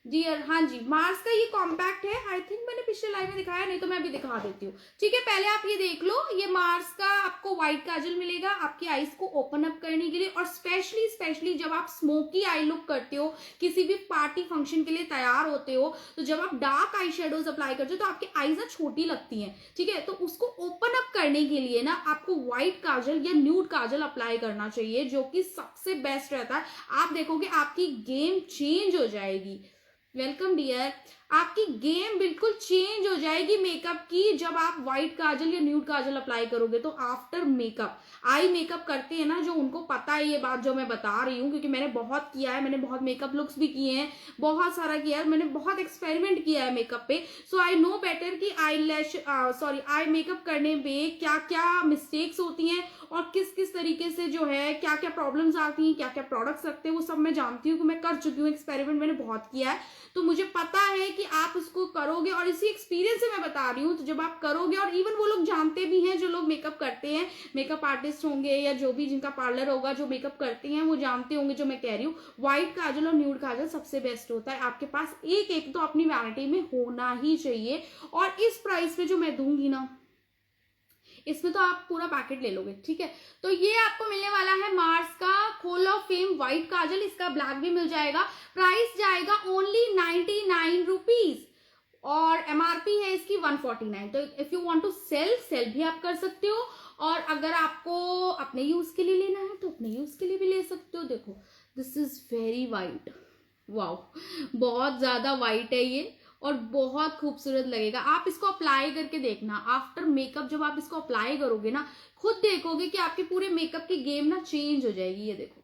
डियर हाँ जी, मार्स का ये कॉम्पैक्ट है, आई थिंक मैंने पिछले लाइव में दिखाया, नहीं तो मैं अभी दिखा देती हूँ। ठीक है, पहले आप ये देख लो, ये मार्स का आपको व्हाइट काजल मिलेगा आपकी आईज को ओपन अप करने के लिए, और स्पेशली जब आप स्मोकी आई लुक करते हो, किसी भी पार्टी फंक्शन के लिए तैयार होते हो, तो जब आप डार्क आई शेडोज अप्लाई करते हो तो आपकी आईज ना छोटी लगती हैं। ठीक है, तो उसको ओपन अप करने के लिए ना आपको व्हाइट काजल या न्यूड काजल अप्लाई करना चाहिए, जो कि सबसे बेस्ट रहता है। आप देखोगे आपकी गेम चेंज हो जाएगी। वेलकम डियर, आपकी गेम बिल्कुल चेंज हो जाएगी मेकअप की जब आप व्हाइट काजल या न्यूड काजल अप्लाई करोगे। तो आफ्टर मेकअप, आई मेकअप करते हैं ना जो, उनको पता है ये बात जो मैं बता रही हूँ, क्योंकि मैंने बहुत किया है, मैंने बहुत मेकअप लुक्स भी किए हैं, बहुत सारा किया है, मैंने बहुत एक्सपेरिमेंट किया है मेकअप पे। सो आई नो बेटर कि आई मेकअप करने में क्या क्या मिस्टेक्स होती हैं और किस किस तरीके से जो है क्या क्या प्रॉब्लम्स आती हैं, क्या क्या प्रोडक्ट्स रखते हैं, वो सब मैं जानती हूँ कि मैं कर चुकी हूँ, एक्सपेरिमेंट मैंने बहुत किया है, तो मुझे पता है कि आप उसको करोगे, और इसी एक्सपीरियंस से मैं बता रही हूँ। तो जब आप करोगे, और इवन वो लोग जानते भी हैं जो लोग मेकअप करते हैं, मेकअप आर्टिस्ट होंगे या जो भी जिनका पार्लर होगा जो मेकअप करते हैं, वो जानते होंगे जो मैं कह रही हूँ। व्हाइट काजल और न्यूड काजल सबसे बेस्ट होता है, आपके पास एक एक तो अपनी वैनिटी में होना ही चाहिए। और इस प्राइस पे जो मैं दूंगी ना, इसमें तो आप पूरा पैकेट ले लोगे। ठीक है, तो ये आपको मिलने वाला है मार्स का हॉल ऑफ फेम व्हाइट काजल, इसका ब्लैक भी मिल जाएगा, प्राइस जाएगा ओनली 99 रुपीज, और एमआरपी है इसकी 149। तो if you want to sell भी आप कर सकते हो, और अगर आपको अपने यूज के लिए लेना है तो अपने यूज के लिए भी ले सकते हो। देखो this is very white, wow, बहुत ज्यादा वाइट है ये, और बहुत खूबसूरत लगेगा। आप इसको अप्लाई करके देखना, आफ्टर मेकअप जब आप इसको अप्लाई करोगे ना, खुद देखोगे कि आपके पूरे मेकअप की गेम ना चेंज हो जाएगी। ये देखो,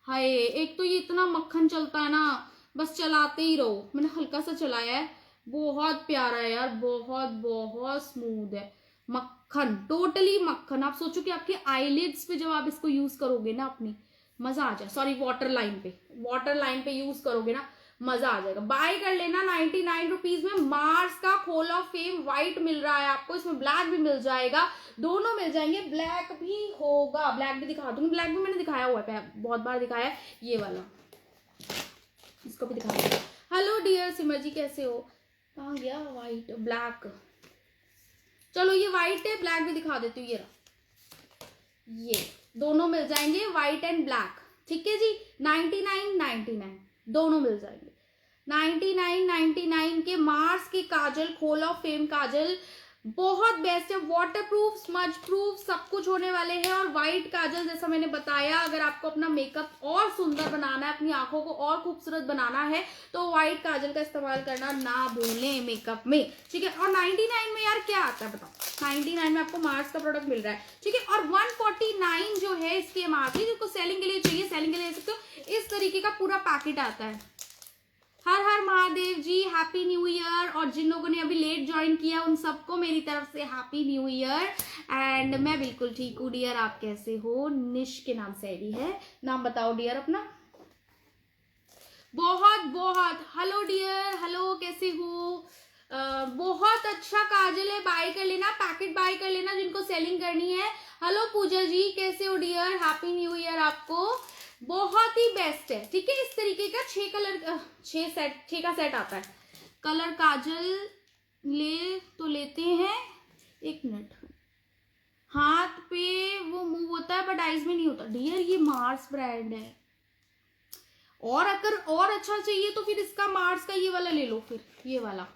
हाय, एक तो ये इतना मक्खन चलता है ना, बस चलाते ही रहो। मैंने हल्का सा चलाया है, बहुत प्यारा है यार, बहुत बहुत स्मूथ है, मक्खन, टोटली मक्खन। आप सोचो कि आपके आईलिड्स पे जब आप इसको यूज करोगे ना, अपनी मजा आ जाए, सॉरी वाटर लाइन पे यूज करोगे ना, मजा आ जाएगा। बाय कर लेना 99 रुपीज में, मार्स का हॉल ऑफ फेम व्हाइट मिल रहा है आपको, इसमें ब्लैक भी मिल जाएगा, दोनों मिल जाएंगे, ब्लैक भी होगा, ब्लैक भी दिखा दूंगी, ब्लैक भी मैंने दिखाया हुआ है, बहुत बार दिखाया है, ये वाला इसको भी दिखा दूंगी। हेलो डियर सिमर जी कैसे हो? कहाँ गया व्हाइट ब्लैक? चलो ये व्हाइट है, ब्लैक भी दिखा देती हूँ, ये रहा, ये दोनों मिल जाएंगे व्हाइट एंड ब्लैक। ठीक है जी, 99 दोनों मिल जाएंगे। 99 के मार्स के काजल, हॉल ऑफ फेम काजल बहुत बेस्ट है, वाटर प्रूफ, स्मज प्रूफ, सब कुछ होने वाले हैं। और व्हाइट काजल जैसा मैंने बताया, अगर आपको अपना मेकअप और सुंदर बनाना है, अपनी आंखों को और खूबसूरत बनाना है, तो व्हाइट काजल का इस्तेमाल करना ना भूलें मेकअप में। ठीक है, और 99 में यार क्या आता है बताओ, 99 में आपको मार्स का प्रोडक्ट मिल रहा है। ठीक है, और 149 जो है इसकी एमआरपी, जिसको सेलिंग के लिए चाहिए सेलिंग के लिए ले सकते हो। इस तरीके का पूरा पैकेट आता है। हर हर महादेव जी, हैप्पी न्यू ईयर। और जिन लोगों ने अभी लेट ज्वाइन किया उन सबको मेरी तरफ से हैप्पी न्यू ईयर। एंड मैं बिल्कुल ठीक हूँ डियर, आप कैसे हो? निश के नाम से आईडी है, नाम बताओ डियर अपना। बहुत बहुत हेलो डियर, हेलो कैसे हो? बहुत अच्छा काजल है, बाय कर लेना, पैकेट बाय कर लेना जिनको सेलिंग करनी है। हेलो पूजा जी कैसे हो डियर, हैप्पी न्यू ईयर आपको। बहुत ही बेस्ट है। ठीक है, इस तरीके का 6 का सेट आता है। कलर काजल लेते हैं, एक मिनट, हाथ पे वो मूव होता है बट आईज में नहीं होता डियर, ये मार्स ब्रांड है। और अगर और अच्छा चाहिए तो फिर इसका मार्स का ये वाला ले लो, फिर ये वाला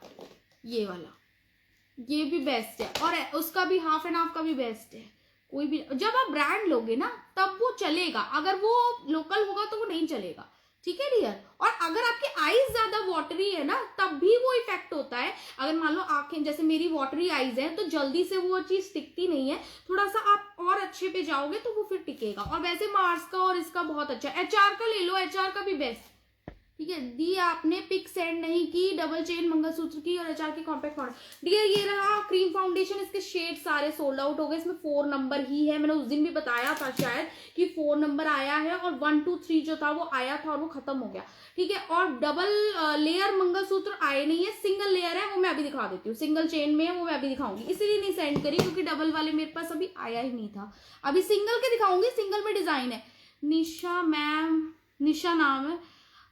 ये भी बेस्ट है, और उसका भी हाफ एंड हाफ का भी बेस्ट है। कोई भी जब आप ब्रांड लोगे ना तब वो चलेगा, अगर वो लोकल होगा तो वो नहीं चलेगा। ठीक है डियर, और अगर आपकी आईज ज्यादा वाटरी है ना तब भी वो इफेक्ट होता है। अगर मान लो आंखें, जैसे मेरी वाटरी आईज है तो जल्दी से वो चीज टिकती नहीं है, थोड़ा सा आप और अच्छे पे जाओगे तो वो फिर टिकेगा। और वैसे मार्स का और इसका बहुत अच्छा है। एचआर का ले लो, एचआर का भी बेस्ट। ठीक है। दी आपने पिक सेंड नहीं की डबल चेन मंगलसूत्र की और एचआर की कॉम्पैक्ट पाउडर। डियर ये रहा क्रीम फाउंडेशन, इसके शेड सारे सोल्ड आउट हो गए। इसमें 4 नंबर ही है, मैंने उस दिन भी बताया था शायद कि 4 नंबर आया है और 1 2 3 जो था वो आया था और वो खत्म हो गया। ठीक है। और डबल लेयर मंगलसूत्र आए नहीं है, सिंगल लेयर है, वो मैं अभी दिखा देती हूँ। सिंगल चेन में है, वो मैं अभी दिखाऊंगी, इसीलिए नहीं सेंड करी क्योंकि डबल वाले मेरे पास अभी आया ही नहीं था। अभी सिंगल के दिखाऊंगी, सिंगल में डिजाइन है। निशा मैम, निशा नाम है।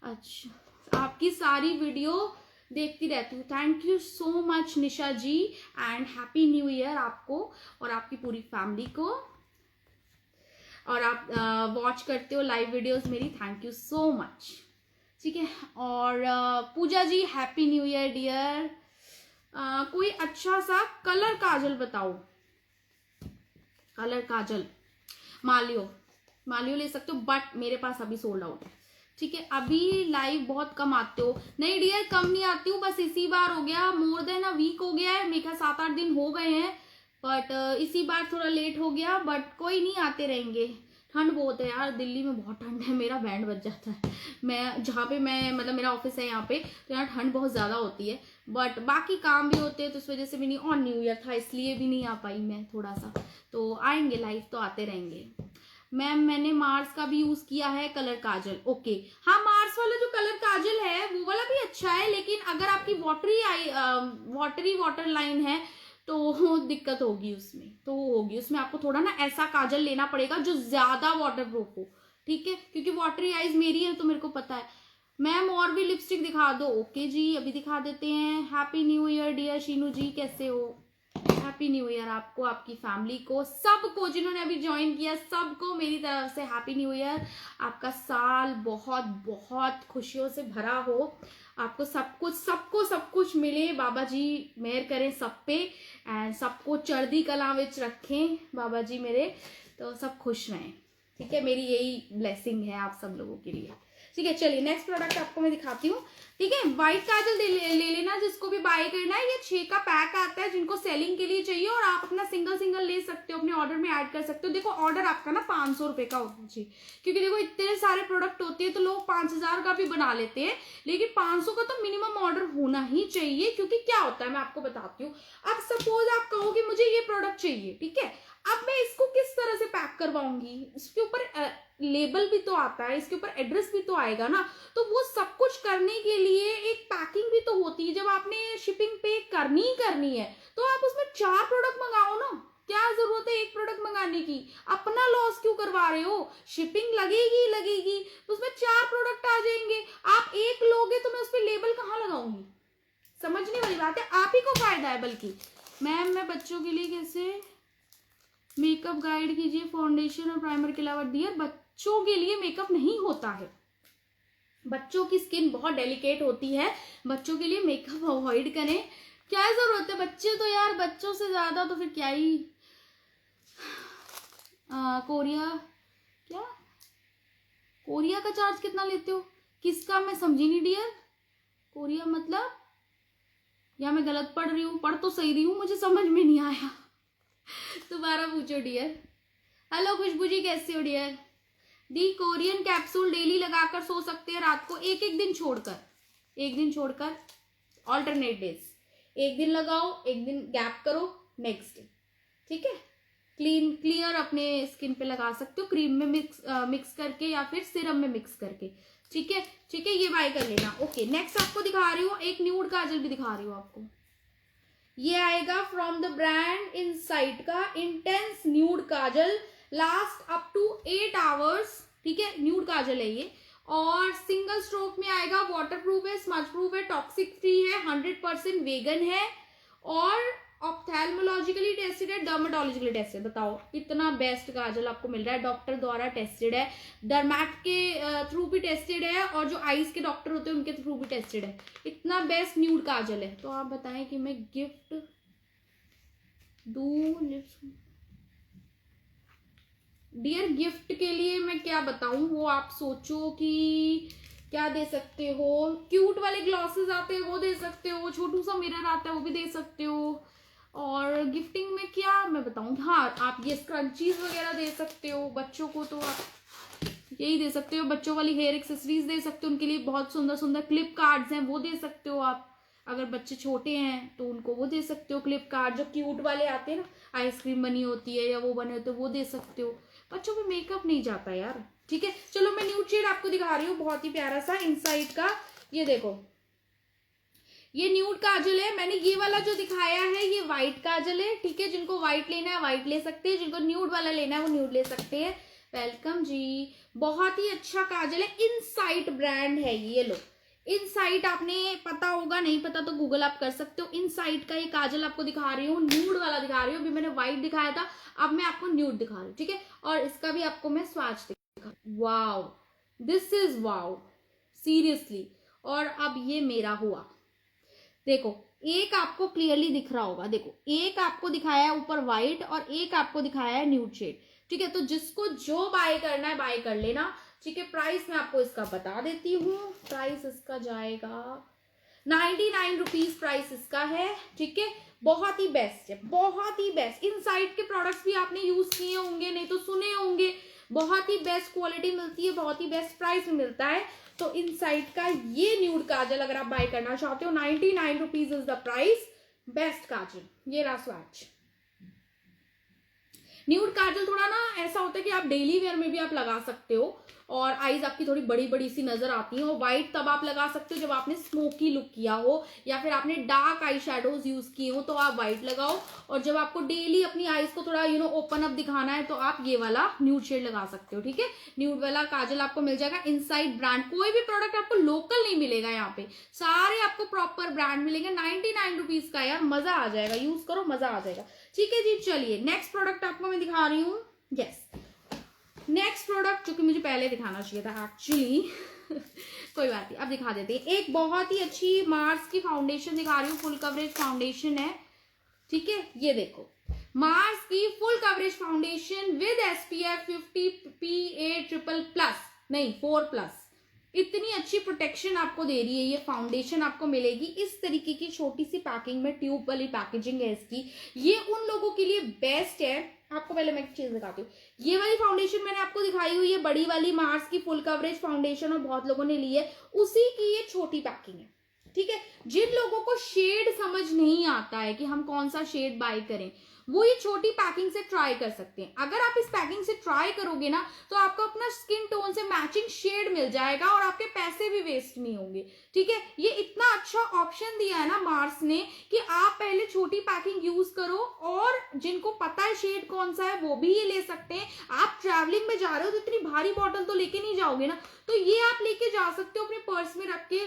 अच्छा, आपकी सारी वीडियो देखती रहती हूँ। Thank you so much Nisha ji and happy new year आपको और आपकी पूरी फैमिली को। और आप वॉच करते हो लाइव वीडियोस मेरी, थैंक यू सो मच। ठीक है। और पूजा ji happy new year dear. कोई अच्छा सा कलर काजल बताओ। कलर काजल मालियो ले सकते हो, बट मेरे पास अभी सोल्ड आउट है। ठीक है। अभी लाइव बहुत कम आते हो। नहीं डियर, कम नहीं आती हूँ, बस इसी बार हो गया, मोर देन अ वीक हो गया है, मेरे ख्याल 7-8 दिन हो गए हैं, बट इसी बार थोड़ा लेट हो गया। बट कोई नहीं, आते रहेंगे। ठंड बहुत है यार, दिल्ली में बहुत ठंड है, मेरा बैंड बज जाता है। मैं जहाँ पे मैं मतलब मेरा ऑफिस है यहाँ पे, तो यहाँ ठंड बहुत ज़्यादा होती है, बट बाकी काम भी होते हैं तो इस वजह से भी नहीं। और न्यू ईयर था इसलिए भी नहीं आ पाई मैं थोड़ा सा, तो आएंगे लाइव तो आते रहेंगे। मैम मैंने मार्स का भी यूज किया है कलर काजल। ओके, हाँ मार्स वाला जो कलर काजल है वो वाला भी अच्छा है, लेकिन अगर आपकी वाटरी वाटर लाइन है तो दिक्कत होगी उसमें, तो होगी उसमें आपको थोड़ा ना ऐसा काजल लेना पड़ेगा जो ज्यादा वाटर प्रूफ हो। ठीक है, क्योंकि वाटरी आईज मेरी है तो मेरे को पता है। मैम और भी लिपस्टिक दिखा दो। ओके जी, अभी दिखा देते हैं। Happy new year dear Sheenu ji, कैसे हो? हैप्पी न्यू ईयर आपको, आपकी फैमिली को, सबको जिन्होंने अभी ज्वाइन किया सबको मेरी तरफ से हैप्पी न्यू ईयर। आपका साल बहुत बहुत खुशियों से भरा हो, आपको सब कुछ मिले, बाबा जी मेहर करें सब पे एंड सबको चढ़दी कला विच रखें बाबा जी मेरे, तो सब खुश रहें। ठीक है, मेरी यही ब्लेसिंग है आप सब लोगों के लिए। ठीक है, चलिए नेक्स्ट प्रोडक्ट आपको मैं दिखाती हूँ। ठीक है, व्हाइट काजल ले लेना जिसको भी बाय करना है। ये 6 का पैक आता है, जिनको सेलिंग के लिए चाहिए, और आप अपना सिंगल ले सकते हो, अपने ऑर्डर में ऐड कर सकते हो। देखो ऑर्डर आपका ना 500 रुपए का होना चाहिए, क्योंकि देखो इतने सारे प्रोडक्ट होते हैं तो लोग 5000 का भी बना लेते हैं, लेकिन 500 का तो मिनिमम ऑर्डर होना ही चाहिए। क्योंकि क्या होता है मैं आपको बताती हूँ। अब सपोज आप कहो कि मुझे ये प्रोडक्ट चाहिए, ठीक है, अब मैं इसको किस तरह से पैक करवाऊंगी, इसके ऊपर लेबल भी तो आता है, इसके ऊपर एड्रेस भी तो आएगा ना, तो वो सब कुछ करने के लिए एक पैकिंग भी तो होती है। जब आपने शिपिंग पे करनी है तो आप उसमें 4 प्रोडक्ट मंगाओ ना, क्या जरूरत है एक प्रोडक्ट मंगाने की? अपना लॉस क्यों करवा रहे हो? शिपिंग लगेगी तो उसमें 4 प्रोडक्ट आ जाएंगे। आप एक लोगे तो मैं उस पर लेबल कहाँ लगाऊंगी? समझने वाली बात है, आप ही को फायदा है। बल्कि मैम मैं बच्चों के लिए कैसे मेकअप गाइड कीजिए, फाउंडेशन और प्राइमर के अलावा। डियर बच्चों के लिए मेकअप नहीं होता है, बच्चों की स्किन बहुत डेलिकेट होती है, बच्चों के लिए मेकअप अवॉइड करें। क्या जरूरत है, बच्चे तो यार बच्चों से ज्यादा तो फिर क्या ही। कोरिया का चार्ज कितना लेते हो? किसका, मैं समझी नहीं डियर। कोरिया मतलब, या मैं गलत पढ़ रही हूँ? पढ़ तो सही रही हूँ, मुझे समझ में नहीं आया। दोबारा पूछो डियर। हेलो खुशबू जी, कैसे हो डियर? दी कोरियन कैप्सूल डेली लगाकर सो सकते हैं रात को, एक दिन छोड़कर ऑल्टरनेट डेज, एक दिन लगाओ, एक दिन गैप करो, नेक्स्ट डे। ठीक है, क्लियर अपने स्किन पे लगा सकते हो, क्रीम में मिक्स करके या फिर सिरम में मिक्स करके। ठीक है, ये बाय कर लेना। ओके, नेक्स्ट आपको दिखा रही हूँ एक न्यूड काजल भी दिखा रही हूँ आपको। ये आएगा फ्रॉम द ब्रांड इनसाइट का intense nude kajal, last up to 8 hours. ठीक है, न्यूड काजल है ये, और सिंगल स्ट्रोक में आएगा, वाटर प्रूफ है, स्मज प्रूफ है, टॉक्सिक फ्री है, 100% वेगन है, और ऑप्थेल्मोलॉजिकली टेस्टेड है, डर्मेटोलॉजिकली टेस्टेड। बताओ इतना बेस्ट काजल आपको मिल रहा है, डॉक्टर द्वारा टेस्टेड है, डर्मैट के थ्रू भी टेस्टेड है, और जो आईज के डॉक्टर होते हैं उनके थ्रू भी टेस्टेड है। इतना बेस्ट न्यूड काजल है, तो आप बताएं कि मैं गिफ्ट दूं? डियर गिफ्ट के लिए मैं क्या बताऊं, वो आप सोचो कि क्या दे सकते हो। क्यूट वाले ग्लॉसेस आते हैं वो दे सकते हो, छोटू सा मिरर आता है वो भी दे सकते हो, और गिफ्टिंग में क्या मैं बताऊं। हाँ, आप ये स्क्रंचीज वगैरह दे सकते हो बच्चों को, तो आप यही दे सकते हो। बच्चों वाली हेयर एक्सेसरीज दे सकते हो, उनके लिए बहुत सुंदर सुंदर क्लिप कार्ड्स हैं, वो दे सकते हो आप। अगर बच्चे छोटे हैं तो उनको वो दे सकते हो क्लिप कार्ड, जो क्यूट वाले आते हैं ना, आइसक्रीम बनी होती है या वो बने होते हैं, वो दे सकते हो। बच्चों पे मेकअप नहीं जाता यार। ठीक है, चलो मैं न्यूड शेड आपको दिखा रही हूँ, बहुत ही प्यारा सा इनसाइड का। ये देखो, ये न्यूड काजल है। मैंने ये वाला जो दिखाया है ये व्हाइट काजल है। ठीक है, जिनको व्हाइट लेना है व्हाइट ले सकते हैं, जिनको न्यूड वाला लेना है वो न्यूड ले सकते हैं। वेलकम जी, बहुत ही अच्छा काजल है, इनसाइट ब्रांड है ये। लो, इनसाइट आपने पता होगा, नहीं पता तो गूगल आप कर सकते हो। इनसाइट का ये काजल आपको दिखा रही हूँ, न्यूड वाला दिखा रही हूँ। अभी मैंने व्हाइट दिखाया था, अब मैं आपको न्यूड दिखा रही हूँ। ठीक है, और इसका भी आपको मैं स्वाच दिखा। Wow, this is wow, seriously. और अब ये मेरा हुआ, देखो एक आपको क्लियरली दिख रहा होगा, देखो एक आपको दिखाया है ऊपर व्हाइट और एक आपको दिखाया है न्यूड शेड। ठीक है, तो जिसको जो बाय करना है बाय कर लेना। ठीक है, प्राइस मैं आपको इसका बता देती हूँ। प्राइस इसका जाएगा 99 रुपीज, प्राइस इसका है। ठीक है, बहुत ही बेस्ट है, बहुत ही बेस्ट। इनसाइड के प्रोडक्ट्स भी आपने यूज किए होंगे, नहीं तो सुने होंगे। बहुत ही बेस्ट क्वालिटी मिलती है, बहुत ही बेस्ट प्राइस में मिलता है। तो इनसाइड का ये न्यूड काजल अगर आप बाय करना चाहते हो, 99 rupees is the price. Best kajal, ये रहा स्वैच। न्यूड काजल थोड़ा ना ऐसा होता है कि आप डेली वेयर में भी आप लगा सकते हो, और आईज आपकी थोड़ी बड़ी बड़ी सी नजर आती है। और व्हाइट तब आप लगा सकते हो जब आपने स्मोकी लुक किया हो, या फिर आपने डार्क आई शेडोज यूज किए हो तो आप व्हाइट लगाओ। और जब आपको डेली अपनी आईज को थोड़ा ओपन अप दिखाना है तो आप ये वाला न्यूड शेड लगा सकते हो। ठीक है, न्यूड वाला काजल आपको मिल जाएगा इनसाइड ब्रांड। कोई भी प्रोडक्ट आपको लोकल नहीं मिलेगा यहाँ पे, सारे आपको प्रॉपर ब्रांड मिलेंगे। 99 रुपीज का यार, मजा आ जाएगा, यूज करो मजा आ जाएगा। ठीक है जी, चलिए नेक्स्ट प्रोडक्ट आपको मैं दिखा रही हूँ। यस, नेक्स्ट प्रोडक्ट जो कि मुझे पहले दिखाना चाहिए था एक्चुअली कोई बात नहीं, अब दिखा देते हैं। एक बहुत ही अच्छी मार्स की फाउंडेशन दिखा रही हूँ, फुल कवरेज फाउंडेशन है। ठीक है, ये देखो मार्स की full coverage foundation with SPF 50 PA triple+ नहीं 4+। इतनी अच्छी प्रोटेक्शन आपको दे रही है ये फाउंडेशन, आपको मिलेगी इस तरीके की छोटी सी पैकिंग में, ट्यूब वाली पैकेजिंग है इसकी। ये उन लोगों के लिए बेस्ट है। आपको पहले मैं एक चीज दिखाती हूँ, ये वाली फाउंडेशन मैंने आपको दिखाई हुई, ये बड़ी वाली मार्स की फुल कवरेज फाउंडेशन और बहुत लोगों ने ली है, उसी की ये छोटी पैकिंग है। ठीक है, जिन लोगों को शेड समझ नहीं आता है कि हम कौन सा शेड बाय करें, वो ये छोटी पैकिंग से ट्राई कर सकते हैं। अगर आप इस पैकिंग से ट्राई करोगे ना तो आपको अपना स्किन टोन से मैचिंग शेड मिल जाएगा और आपके पैसे भी वेस्ट नहीं होंगे। ठीक है, ये इतना अच्छा ऑप्शन दिया है ना मार्स ने कि आप पहले छोटी पैकिंग यूज करो, और जिनको पता है शेड कौन सा है वो भी ये ले सकते हैं। आप ट्रैवलिंग में जा रहे हो तो इतनी भारी बॉटल तो लेके नहीं जाओगे ना, तो ये आप लेके जा सकते हो अपने पर्स में रख के।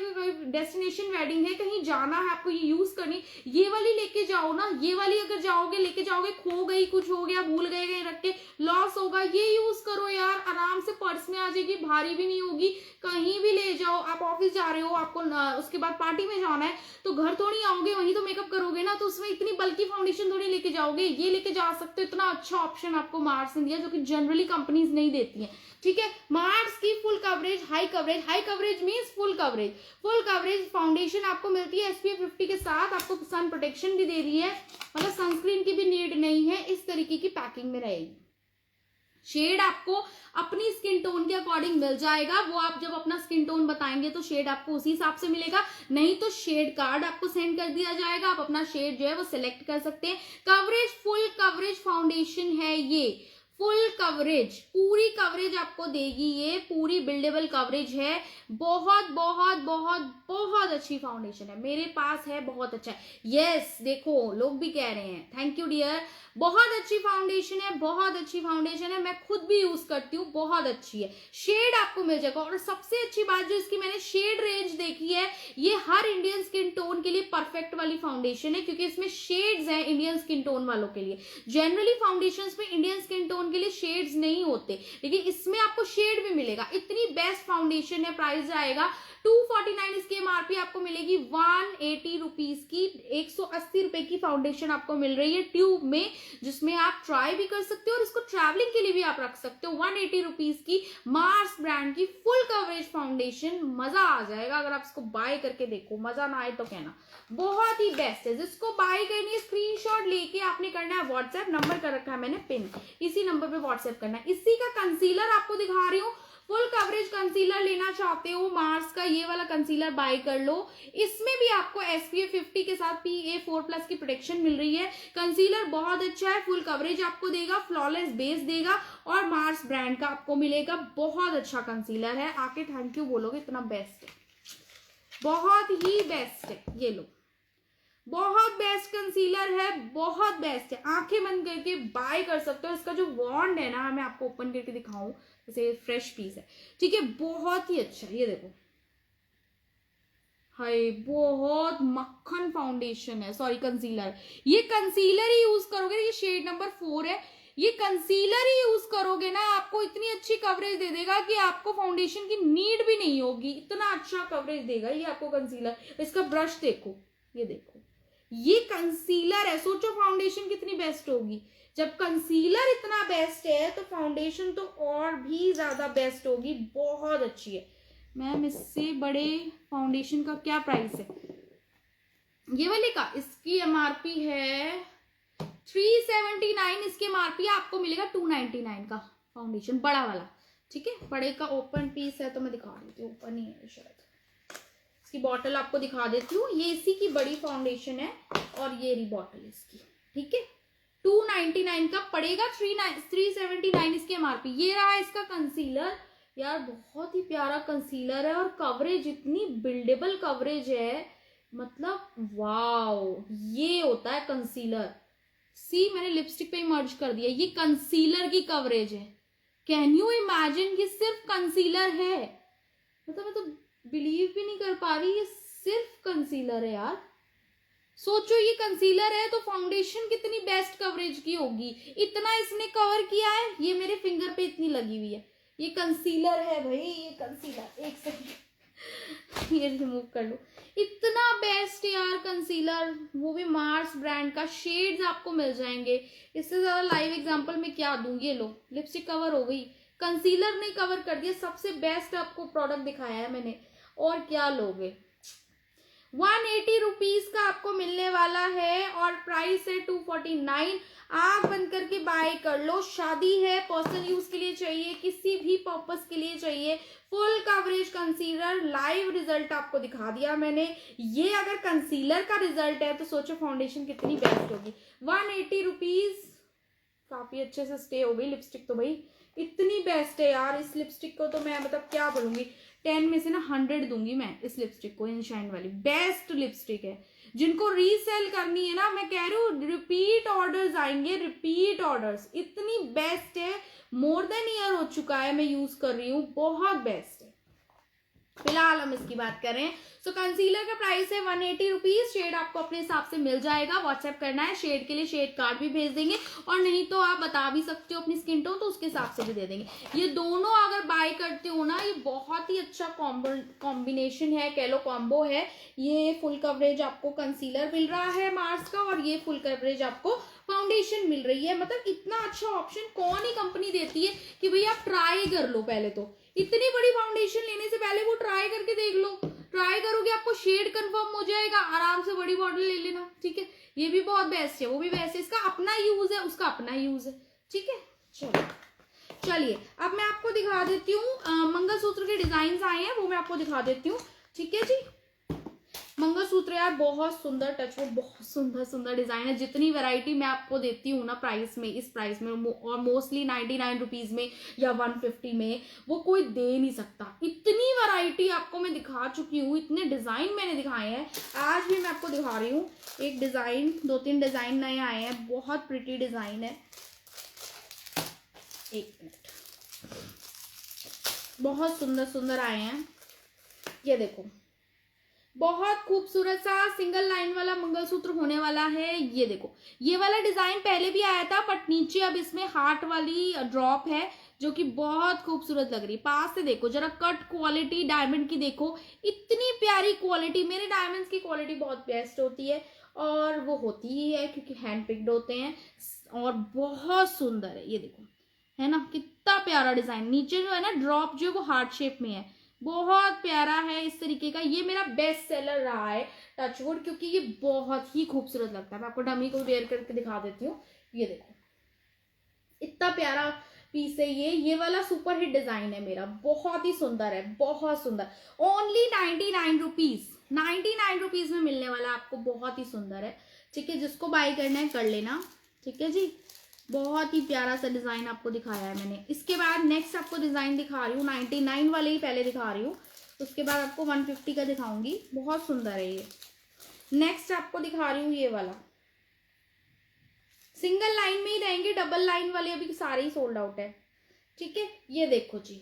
डेस्टिनेशन वेडिंग है, कहीं जाना है आपको, ये यूज करनी, ये वाली लेके जाओ ना। ये वाली अगर जाओगे लेके जाओगे, खो गई, कुछ हो गया, भूल गए कहीं रख के, लॉस होगा, ये यूज करो यार, आराम से पर्स में आ जाएगी, भारी भी नहीं होगी। कहीं भी ले जाओ, आप ऑफिस जा रहे हो, आपको उसके बाद पार्टी में जाना है तो घर थोड़ी आओगे, वहीं तो मेकअप करोगे ना, तो उसमें इतनी बल्कि फाउंडेशन थोड़ी लेके जाओगे, ये लेके जा सकते हो। इतना अच्छा ऑप्शन आपको मार्स ने दिया जो कि जनरली कंपनीज नहीं देती हैं। ठीक है, मार्स की full coverage, high coverage means full coverage foundation आपको मिलती है SPF 50 के साथ। आपको सन प्रोटेक्शन भी दे रही है, मतलब सनस्क्रीन की भी नीड नहीं है। इस तरीके की पैकिंग में रहेगी। शेड आपको अपनी स्किन टोन के अकॉर्डिंग मिल जाएगा, वो आप जब अपना स्किन टोन बताएंगे तो शेड आपको उसी हिसाब से मिलेगा, नहीं तो शेड कार्ड आपको सेंड कर दिया जाएगा, आप अपना शेड जो है वो सिलेक्ट कर सकते हैं। कवरेज, फुल कवरेज फाउंडेशन है ये, फुल कवरेज, पूरी कवरेज आपको देगी, ये पूरी बिल्डेबल कवरेज है। बहुत बहुत बहुत बहुत अच्छी फाउंडेशन है, मेरे पास है, बहुत अच्छा है। यस, देखो लोग भी कह रहे हैं, थैंक यू डियर, बहुत अच्छी फाउंडेशन है, बहुत अच्छी फाउंडेशन है, मैं खुद भी यूज करती हूँ, बहुत अच्छी है। शेड आपको मिल जाएगा, और सबसे अच्छी बात जो इसकी मैंने शेड रेंज देखी है, ये हर इंडियन स्किन टोन के लिए परफेक्ट वाली फाउंडेशन है, क्योंकि इसमें शेड्स हैं इंडियन स्किन टोन वालों के लिए। जनरली फाउंडेशंस में इंडियन स्किन टोन के लिए शेड्स नहीं होते, लेकिन इसमें आपको शेड भी मिलेगा। इतनी बेस्ट फाउंडेशन है। प्राइस आएगा 249, इसकी MRP आपको मिलेगी 180 रुपीज की। 180 रुपए की फाउंडेशन आपको मिल रही है ट्यूब में, जिसमें आप ट्राई भी कर सकते हो और इसको ट्रैवलिंग के लिए भी आप रख सकते हो। 180 रुपीज की मार्स ब्रांड की फुल कवरेज फाउंडेशन, मजा आ जाएगा अगर आप इसको बाय करके देखो, मजा ना आए तो कहना, बहुत ही बेस्ट है। जिसको बाय करनी है स्क्रीनशॉट लेके आपने करना है व्हाट्सएप, नंबर कर रखा है मैंने पिन, इसी नंबर पे व्हाट्सएप करना है। इसी का कंसीलर आपको दिखा रही हूँ, फुल कवरेज कंसीलर लेना चाहते हो, मार्स का ये वाला कंसीलर बाय कर लो। इसमें भी आपको SPF 50 के साथ PA4+ की प्रोटेक्शन मिल रही है। कंसीलर बहुत अच्छा है, फुल कवरेज आपको देगा, फ्लॉलेस बेस देगा और मार्स ब्रांड का आपको मिलेगा। बहुत अच्छा कंसीलर है, आके थैंक यू बोलोगे, इतना बेस्ट है, बहुत ही बेस्ट है। ये लो, बहुत बेस्ट कंसीलर है, बहुत बेस्ट है, आंखें बंद करके बाय कर सकते हो। इसका जो वॉन्ड है ना, मैं आपको ओपन करके दिखाऊं, जैसे फ्रेश पीस है, ठीक है, बहुत ही अच्छा है। ये देखो, हाय बहुत मक्खन फाउंडेशन है, सॉरी कंसीलर। ये कंसीलर ही यूज करोगे, ये शेड नंबर 4 है, ये कंसीलर ही यूज करोगे ना, आपको इतनी अच्छी कवरेज दे देगा कि आपको फाउंडेशन की नीड भी नहीं होगी, इतना अच्छा कवरेज देगा ये आपको कंसीलर। इसका ब्रश देखो, ये देखो, ये कंसीलर है, सोचो फाउंडेशन कितनी बेस्ट होगी। जब कंसीलर इतना बेस्ट है तो फाउंडेशन तो और भी ज्यादा बेस्ट होगी, बहुत अच्छी है। मैम इससे बड़े फाउंडेशन का क्या प्राइस है ये वाले का? इसकी MRP है 379, इसकी MRP आपको मिलेगा 299 का फाउंडेशन, बड़ा वाला, ठीक है। बड़े का ओपन पीस है तो मैं दिखा देती हूँ, ओपन ही है शायद, इसकी बॉटल आपको दिखा देती हूँ। ये इसी की बड़ी फाउंडेशन है और ये रही बॉटल इसकी, ठीक है। 299 का पड़ेगा, 379 इसकी MRP। ये रहा इसका कंसीलर, यार बहुत ही प्यारा कंसीलर है और कवरेज इतनी बिल्डेबल कवरेज है, मतलब वाओ, ये होता है कंसीलर। सी मैंने लिपस्टिक पे ही मर्ज कर दिया, ये कंसीलर की कवरेज है। कैन यू इमेजिन कि सिर्फ कंसीलर है, मतलब मैं तो बिलीव भी नहीं कर पा रही, ये सिर्फ कंसीलर है यार। सोचो ये कंसीलर है तो फाउंडेशन कितनी बेस्ट कवरेज की होगी, इतना इसने कवर किया है, ये मेरे फिंगर पे इतनी लगी हुई है, ये कंसीलर है भाई, ये कंसीलर। एक सेकंड ये रिमूव कर लो, इतना बेस्ट यार कंसीलर, वो भी मार्स ब्रांड का। शेड्स आपको मिल जाएंगे, इससे ज्यादा लाइव एग्जांपल में क्या दूं। ये लो, लिपस्टिक कवर हो गई, कंसीलर ने कवर कर दिया, सबसे बेस्ट आपको प्रोडक्ट दिखाया है मैंने, और क्या लोगे। 180 रुपीज का आपको मिलने वाला है और प्राइस है 249। आंख बंद करके बाय कर लो, शादी है, पर्सनल यूज के लिए चाहिए, किसी भी पर्पस के लिए चाहिए, full coverage concealer. Live result आपको दिखा दिया मैंने, ये अगर कंसीलर का रिजल्ट है तो सोचो फाउंडेशन कितनी बेस्ट होगी। 180 रुपीज, काफी अच्छे से स्टे हो गई लिपस्टिक तो भाई, इतनी बेस्ट है यार। इस लिपस्टिक को तो मैं मतलब क्या बोलूंगी, 10 में से ना 100 दूंगी मैं इस लिपस्टिक को। इनशाइन वाली बेस्ट लिपस्टिक है, जिनको रीसेल करनी है ना, मैं कह रही हूँ रिपीट ऑर्डर्स आएंगे, रिपीट ऑर्डर्स, इतनी बेस्ट है। मोर देन ईयर हो चुका है मैं यूज कर रही हूँ, बहुत बेस्ट है। फिलहाल हम इसकी बात कर रहे हैं। सो कंसीलर का प्राइस है 180 रुपीज। शेड आपको अपने हिसाब से मिल जाएगा, व्हाट्सएप करना है, शेड के लिए शेड कार्ड भी भेज देंगे, और नहीं तो आप बता भी सकते हो अपनी स्किन टोन, तो उसके हिसाब से भी दे देंगे। ये दोनों अगर बाय करते हो ना, ये बहुत ही अच्छा कॉम्बिनेशन है, कह लो कॉम्बो है। ये फुल कवरेज आपको कंसीलर मिल रहा है मार्स का, और ये फुल कवरेज आपको फाउंडेशन मिल रही है। मतलब इतना अच्छा ऑप्शन कौन ही कंपनी देती है कि भाई आप ट्राई कर लो। पहले तो इतनी बड़ी फाउंडेशन लेने से पहले वो ट्राई करके देख लो, ट्राई करोगे आपको शेड कंफर्म हो जाएगा, आराम से बड़ी बॉटल ले लेना, ठीक है। ये भी बहुत बेस्ट है, वो भी बेस्ट है, इसका अपना यूज है, उसका अपना यूज है, ठीक है। चलिए अब मैं आपको दिखा देती हूँ, मंगलसूत्र के डिजाइन आए हैं, वो मैं आपको दिखा देती हूँ, ठीक है जी। मंगलसूत्र यार बहुत सुंदर, टच वो बहुत सुंदर सुंदर डिजाइन है। जितनी वैरायटी मैं आपको देती हूँ ना प्राइस में, इस प्राइस में, और मोस्टली 99 रुपीज में या 150 में, वो कोई दे नहीं सकता। इतनी वैरायटी आपको मैं दिखा चुकी हूँ, इतने डिजाइन मैंने दिखाए हैं, आज भी मैं आपको दिखा रही हूँ एक डिजाइन, 2-3 डिजाइन नए आए हैं, बहुत प्रिटी डिजाइन है। एक मिनट, बहुत सुंदर सुंदर आए हैं, ये देखो, बहुत खूबसूरत सा सिंगल लाइन वाला मंगलसूत्र होने वाला है। ये देखो, ये वाला डिजाइन पहले भी आया था, बट नीचे अब इसमें हार्ट वाली ड्रॉप है, जो कि बहुत खूबसूरत लग रही है। पास से देखो जरा, कट क्वालिटी डायमंड की देखो, इतनी प्यारी क्वालिटी। मेरे डायमंड्स की क्वालिटी बहुत बेस्ट होती है, और वो होती ही है क्योंकि हैंड पिक्ड होते हैं, और बहुत सुंदर है। ये देखो, है ना कितना प्यारा डिजाइन। नीचे जो है ना ड्रॉप, जो है वो हार्ट शेप में है, बहुत प्यारा है इस तरीके का। ये मेरा बेस्ट सेलर रहा है टचवुड, क्योंकि ये बहुत ही खूबसूरत लगता है। मैं आपको डमी को वेयर करके दिखा देती हूँ, ये देखो इतना प्यारा पीस है ये वाला सुपर हिट डिजाइन है मेरा, बहुत ही सुंदर है, बहुत सुंदर। ओनली 99 रुपीज, 99 रुपीज में मिलने वाला आपको, बहुत ही सुंदर है। ठीक है, जिसको बाय करना है कर लेना। ठीक है जी, बहुत ही प्यारा सा डिजाइन आपको दिखाया है मैंने। इसके बाद नेक्स्ट आपको डिजाइन दिखा रही हूँ, 99 वाले ही पहले दिखा रही हूँ, उसके बाद आपको 150 का दिखाऊंगी। बहुत सुंदर है ये। नेक्स्ट आपको दिखा रही हूँ ये वाला, सिंगल लाइन में ही रहेंगे, डबल लाइन वाले अभी सारे ही सोल्ड आउट है। ठीक है, ये देखो जी,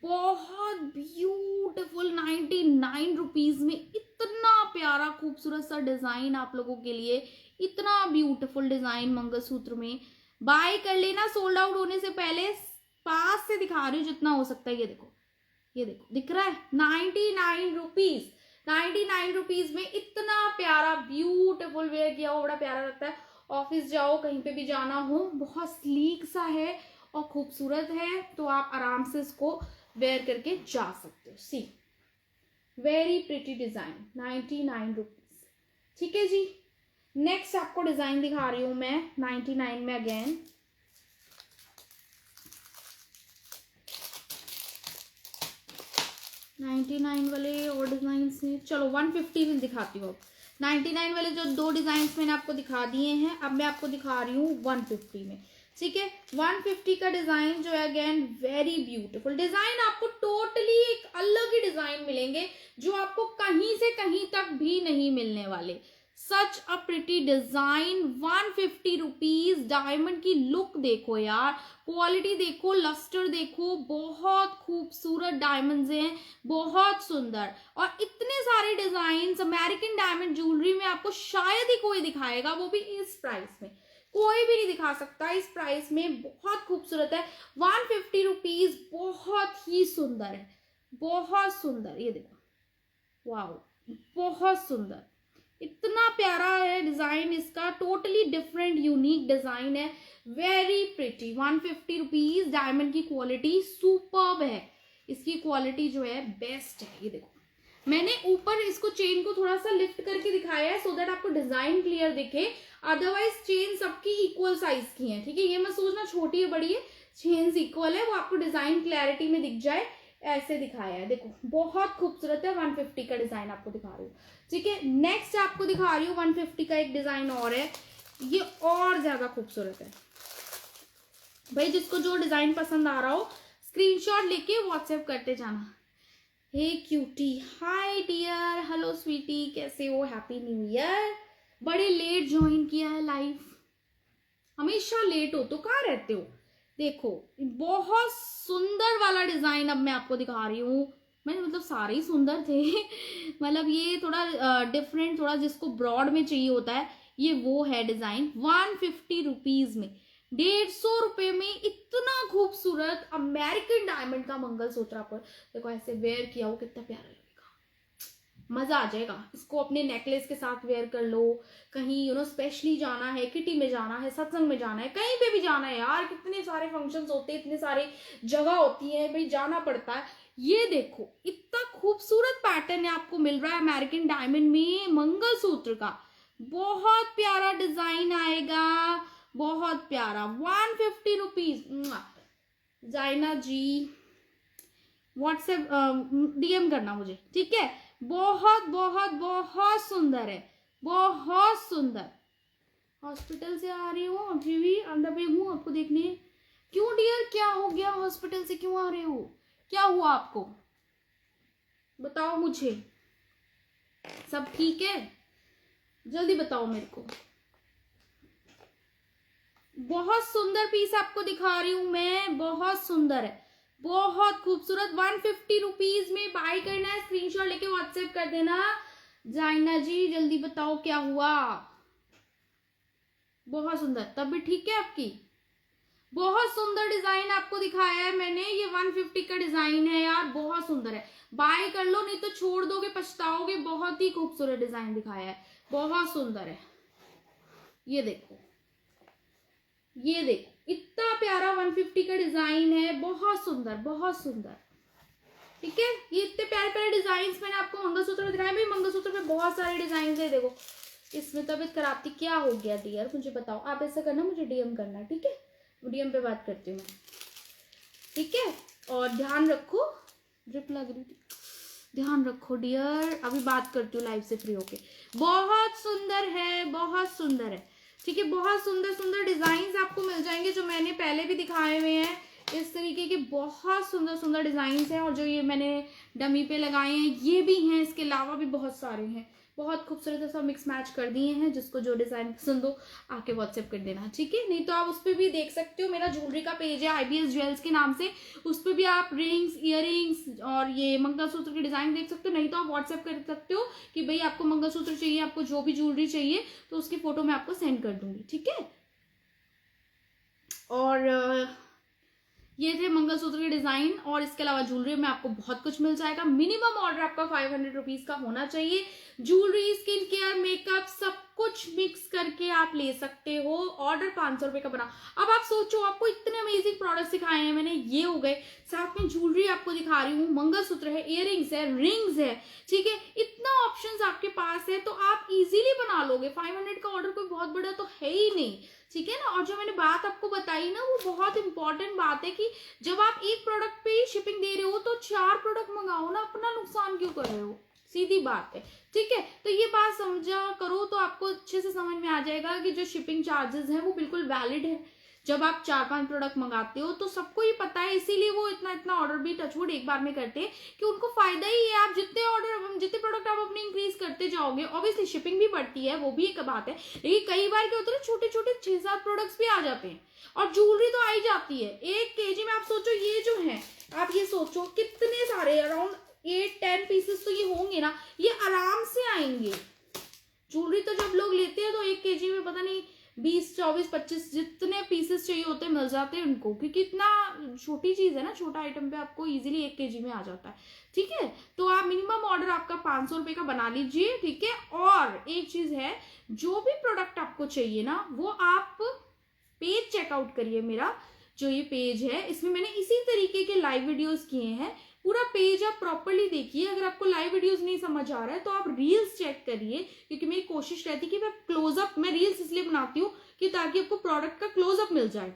बहुत ब्यूटीफुल 99 रुपीज में इतना प्यारा खूबसूरत सा डिजाइन आप लोगों के लिए, इतना ब्यूटीफुल डिजाइन मंगलसूत्र में। बाय कर लेना सोल्ड आउट होने से पहले। पास से दिखा रही हूँ जितना हो सकता है। ये देखो, ये देखो, दिख रहा है 99 रुपीज, 99 रुपीज में इतना प्यारा ब्यूटीफुल वेयर किया हो, बड़ा प्यारा लगता है। ऑफिस जाओ, कहीं पे भी जाना हो, बहुत स्लीक सा है और खूबसूरत है, तो आप आराम से इसको वेयर करके जा सकते हो। सी वेरी प्रिटी डिजाइन, 99 रुपीज। ठीक है जी, नेक्स्ट आपको डिजाइन दिखा रही हूं मैं 99 में अगेन। $99 वाले और डिजाइन से चलो 150 में दिखाती हूँ। अब 99 वाले जो दो डिजाइन मैंने आपको दिखा दिए हैं, अब मैं आपको दिखा रही हूँ 150 में। ठीक है, 150 का डिजाइन जो है अगेन वेरी ब्यूटीफुल डिजाइन, आपको टोटली एक अलग ही डिजाइन मिलेंगे जो आपको कहीं से कहीं तक भी नहीं मिलने वाले। Such a pretty design, 150 rupees. Diamond की लुक देखो यार, क्वालिटी देखो, लस्टर देखो, बहुत खूबसूरत डायमंड्स हैं, बहुत सुंदर। और इतने सारे डिजाइन अमेरिकन डायमंड ज्वेलरी में आपको शायद ही कोई दिखाएगा, वो भी इस प्राइस में। कोई भी नहीं दिखा सकता इस प्राइस में, बहुत खूबसूरत है। 150 रुपीज, बहुत ही सुंदर है, बहुत सुंदर। ये देखो, वाओ, बहुत सुंदर, इतना प्यारा है डिजाइन इसका, टोटली डिफरेंट यूनिक डिजाइन है, वेरी प्रिटी। 150 रुपीज, डायमंड की क्वालिटी सुपर्ब है, इसकी क्वालिटी जो है बेस्ट है। ये देखो, मैंने ऊपर इसको चेन को थोड़ा सा लिफ्ट करके दिखाया है सो दैट आपको डिजाइन क्लियर दिखे, अदरवाइज चेन सबकी इक्वल साइज की है। ठीक है, ये मत सोचना छोटी है बड़ी है, चेन्स इक्वल है, वो आपको डिजाइन क्लैरिटी में दिख जाए, ऐसे दिखाया है। देखो, बहुत खूबसूरत है, 150 का डिजाइन आपको दिखा रही हूँ। ठीक है, नेक्स्ट आपको दिखा रही हूँ 150 का एक डिजाइन और है, ये और ज्यादा खूबसूरत है। भाई जिसको जो डिजाइन पसंद आ रहा हो स्क्रीनशॉट लेके व्हाट्सएप करते जाना। Hey cutie, hi dear, hello sweetie, कैसे हो, हैप्पी न्यू ईयर। बड़े लेट ज्वाइन किया है लाइव, हमेशा लेट हो तो कहाँ रहते हो। देखो, बहुत सुंदर वाला डिजाइन अब मैं आपको दिखा रही हूँ। मैंने मतलब सारे ही सुंदर थे मतलब ये थोड़ा डिफरेंट, थोड़ा जिसको ब्रॉड में चाहिए होता है, ये वो है डिजाइन। 150 रुपीज में, 150 रुपए में इतना खूबसूरत अमेरिकन डायमंड का मंगलसूत्र आपको देखो ऐसे वेयर किया हो, कितना प्यारा लगेगा, मजा आ जाएगा। इसको अपने नेकलेस के साथ वेयर कर लो, कहीं स्पेशली जाना है, किटी में जाना है, सत्संग में जाना है, कहीं पे भी जाना है यार, कितने सारे फंक्शंस होते हैं, इतने सारे जगह होती है, भाई जाना पड़ता है। ये देखो, इतना खूबसूरत पैटर्न है आपको मिल रहा है अमेरिकन डायमंड में मंगलसूत्र का, बहुत प्यारा डिजाइन आएगा, बहुत प्यारा। 150 रुपीज। जाइना जी व्हाट्सएप डीएम करना मुझे, ठीक है। बहुत बहुत बहुत सुंदर है, बहुत सुंदर। हॉस्पिटल से आ रही हूँ, अभी भी अंदर पे हूँ आपको देखने। क्यों डियर, क्या हो गया, हॉस्पिटल से क्यों आ रहे हो, क्या हुआ आपको, बताओ मुझे। सब ठीक है, जल्दी बताओ मेरे को। बहुत सुंदर पीस आपको दिखा रही हूं मैं, बहुत सुंदर है, बहुत खूबसूरत। 150 रुपीज में बाय करना है, स्क्रीनशॉट लेके व्हाट्सएप कर देना। जाइना जी जल्दी बताओ क्या हुआ। बहुत सुंदर, तबीयत ठीक है आपकी। बहुत सुंदर डिजाइन आपको दिखाया है मैंने, ये 150 का डिजाइन है यार, बहुत सुंदर है, बाय कर लो नहीं तो छोड़ दोगे, पछताओगे। बहुत ही खूबसूरत डिजाइन दिखाया है, बहुत सुंदर है। ये देखो, ये देखो, इतना प्यारा 150 का डिजाइन है, बहुत सुंदर, बहुत सुंदर। ठीक है, ये इतने प्यारे प्यारे डिजाइन मैंने आपको मंगलसूत्र में दिखाया। भाई मंगलसूत्र में बहुत सारे डिजाइन है, देखो। इसमें तबीयत खराब थी, क्या हो गया डियर, मुझे बताओ। आप ऐसा करना, मुझे डीएम करना, ठीक है, डीएम पे बात करती हूँ मैं। ठीक है। और ध्यान रखो, ड्रिप लग रही थी, ध्यान रखो डियर, अभी बात करती हूँ लाइव से फ्री होके। बहुत सुंदर है, बहुत सुंदर है, ठीक है। बहुत सुंदर सुंदर डिजाइन आपको मिल जाएंगे जो मैंने पहले भी दिखाए हुए हैं। इस तरीके के बहुत सुंदर सुंदर डिजाइन हैं, और जो ये मैंने डमी पे लगाए हैं ये भी हैं, इसके अलावा भी बहुत सारे हैं। बहुत खूबसूरत सा मिक्स मैच कर दिए हैं, जिसको जो डिजाइन पसंद हो आके व्हाट्सएप कर देना, ठीक है। नहीं तो आप उस पर भी देख सकते हो, मेरा ज्वेलरी का पेज है IBS ज्वेल्स के नाम से, उस पर भी आप रिंग्स, इयररिंग्स और ये मंगलसूत्र के डिजाइन देख सकते हो। नहीं तो आप व्हाट्सएप कर सकते हो कि भाई आपको मंगलसूत्र चाहिए, आपको जो भी ज्वेलरी चाहिए, तो उसकी फोटो मैं आपको सेंड कर दूंगी, ठीक है। और ये थे मंगलसूत्र के डिजाइन, और इसके अलावा ज्वेलरी में आपको बहुत कुछ मिल जाएगा। मिनिमम ऑर्डर आपका 500 रुपीज का होना चाहिए। ज्वेलरी, स्किन केयर, मेकअप सब कुछ मिक्स करके आप ले सकते हो। ऑर्डर 500 रुपए का बना। अब आप सोचो, आपको इतने अमेजिंग प्रोडक्ट्स दिखाए हैं मैंने, ये हो गए, साथ में ज्वेलरी आपको दिखा रही हूँ, मंगलसूत्र है, इयररिंग्स है, रिंग्स है, ठीक है। इतना ऑप्शंस आपके पास है, तो आप इजीली बना लोगे। 500 का ऑर्डर कोई बहुत बड़ा तो है ही नहीं, ठीक है ना। और जो मैंने बात आपको बताई ना, वो बहुत इंपॉर्टेंट बात है कि जब आप एक प्रोडक्ट पे ही शिपिंग दे रहे हो तो 4 प्रोडक्ट मंगाओ ना, अपना नुकसान क्यों कर रहे हो, सीधी बात है, ठीक है। तो ये बात समझा करो, तो आपको अच्छे से समझ में आ जाएगा कि जो शिपिंग चार्जेस हैं वो बिल्कुल वैलिड है। जब आप 4-5 प्रोडक्ट मंगाते हो तो सबको ये पता है, इसीलिए वो इतना इतना ऑर्डर भी टचवुड एक बार में करते हैं कि उनको फायदा ही है। आप जितने ऑर्डर, जितने प्रोडक्ट आप अपने इंक्रीज करते जाओगे, ऑब्वियसली शिपिंग भी बढ़ती है, वो भी एक बात है, लेकिन कई बार क्या होता है, छोटे छोटे 6-7 प्रोडक्ट्स भी आ जाते हैं, और ज्वेलरी तो आ ही जाती है 1 kg में। आप सोचो ये जो है, आप ये सोचो कितने सारे, अराउंड 8-10 पीसेस तो ये होंगे ना, ये आराम से आएंगे। ज्वेलरी तो जब लोग लेते हैं तो 1 kg में पता नहीं 20, 24, 25 जितने पीसेस चाहिए होते हैं मिल जाते हैं उनको, क्योंकि इतना छोटी चीज है ना, छोटा आइटम पे आपको इजीली 1 kg में आ जाता है, ठीक है। तो आप मिनिमम ऑर्डर आपका 500 रुपए का बना लीजिए, ठीक है। और एक चीज है, जो भी प्रोडक्ट आपको चाहिए ना, वो आप पेज चेकआउट करिए। मेरा जो ये पेज है, इसमें मैंने इसी तरीके के लाइव वीडियोस किए हैं। पूरा पेज आप प्रॉपर्ली देखिए। अगर आपको लाइव वीडियोस नहीं समझ आ रहा है तो आप रील्स चेक करिए, क्योंकि मेरी कोशिश रहती है कि मैं क्लोजअप, मैं रील्स इसलिए बनाती हूँ कि ताकि आपको प्रोडक्ट का क्लोजअप मिल जाए।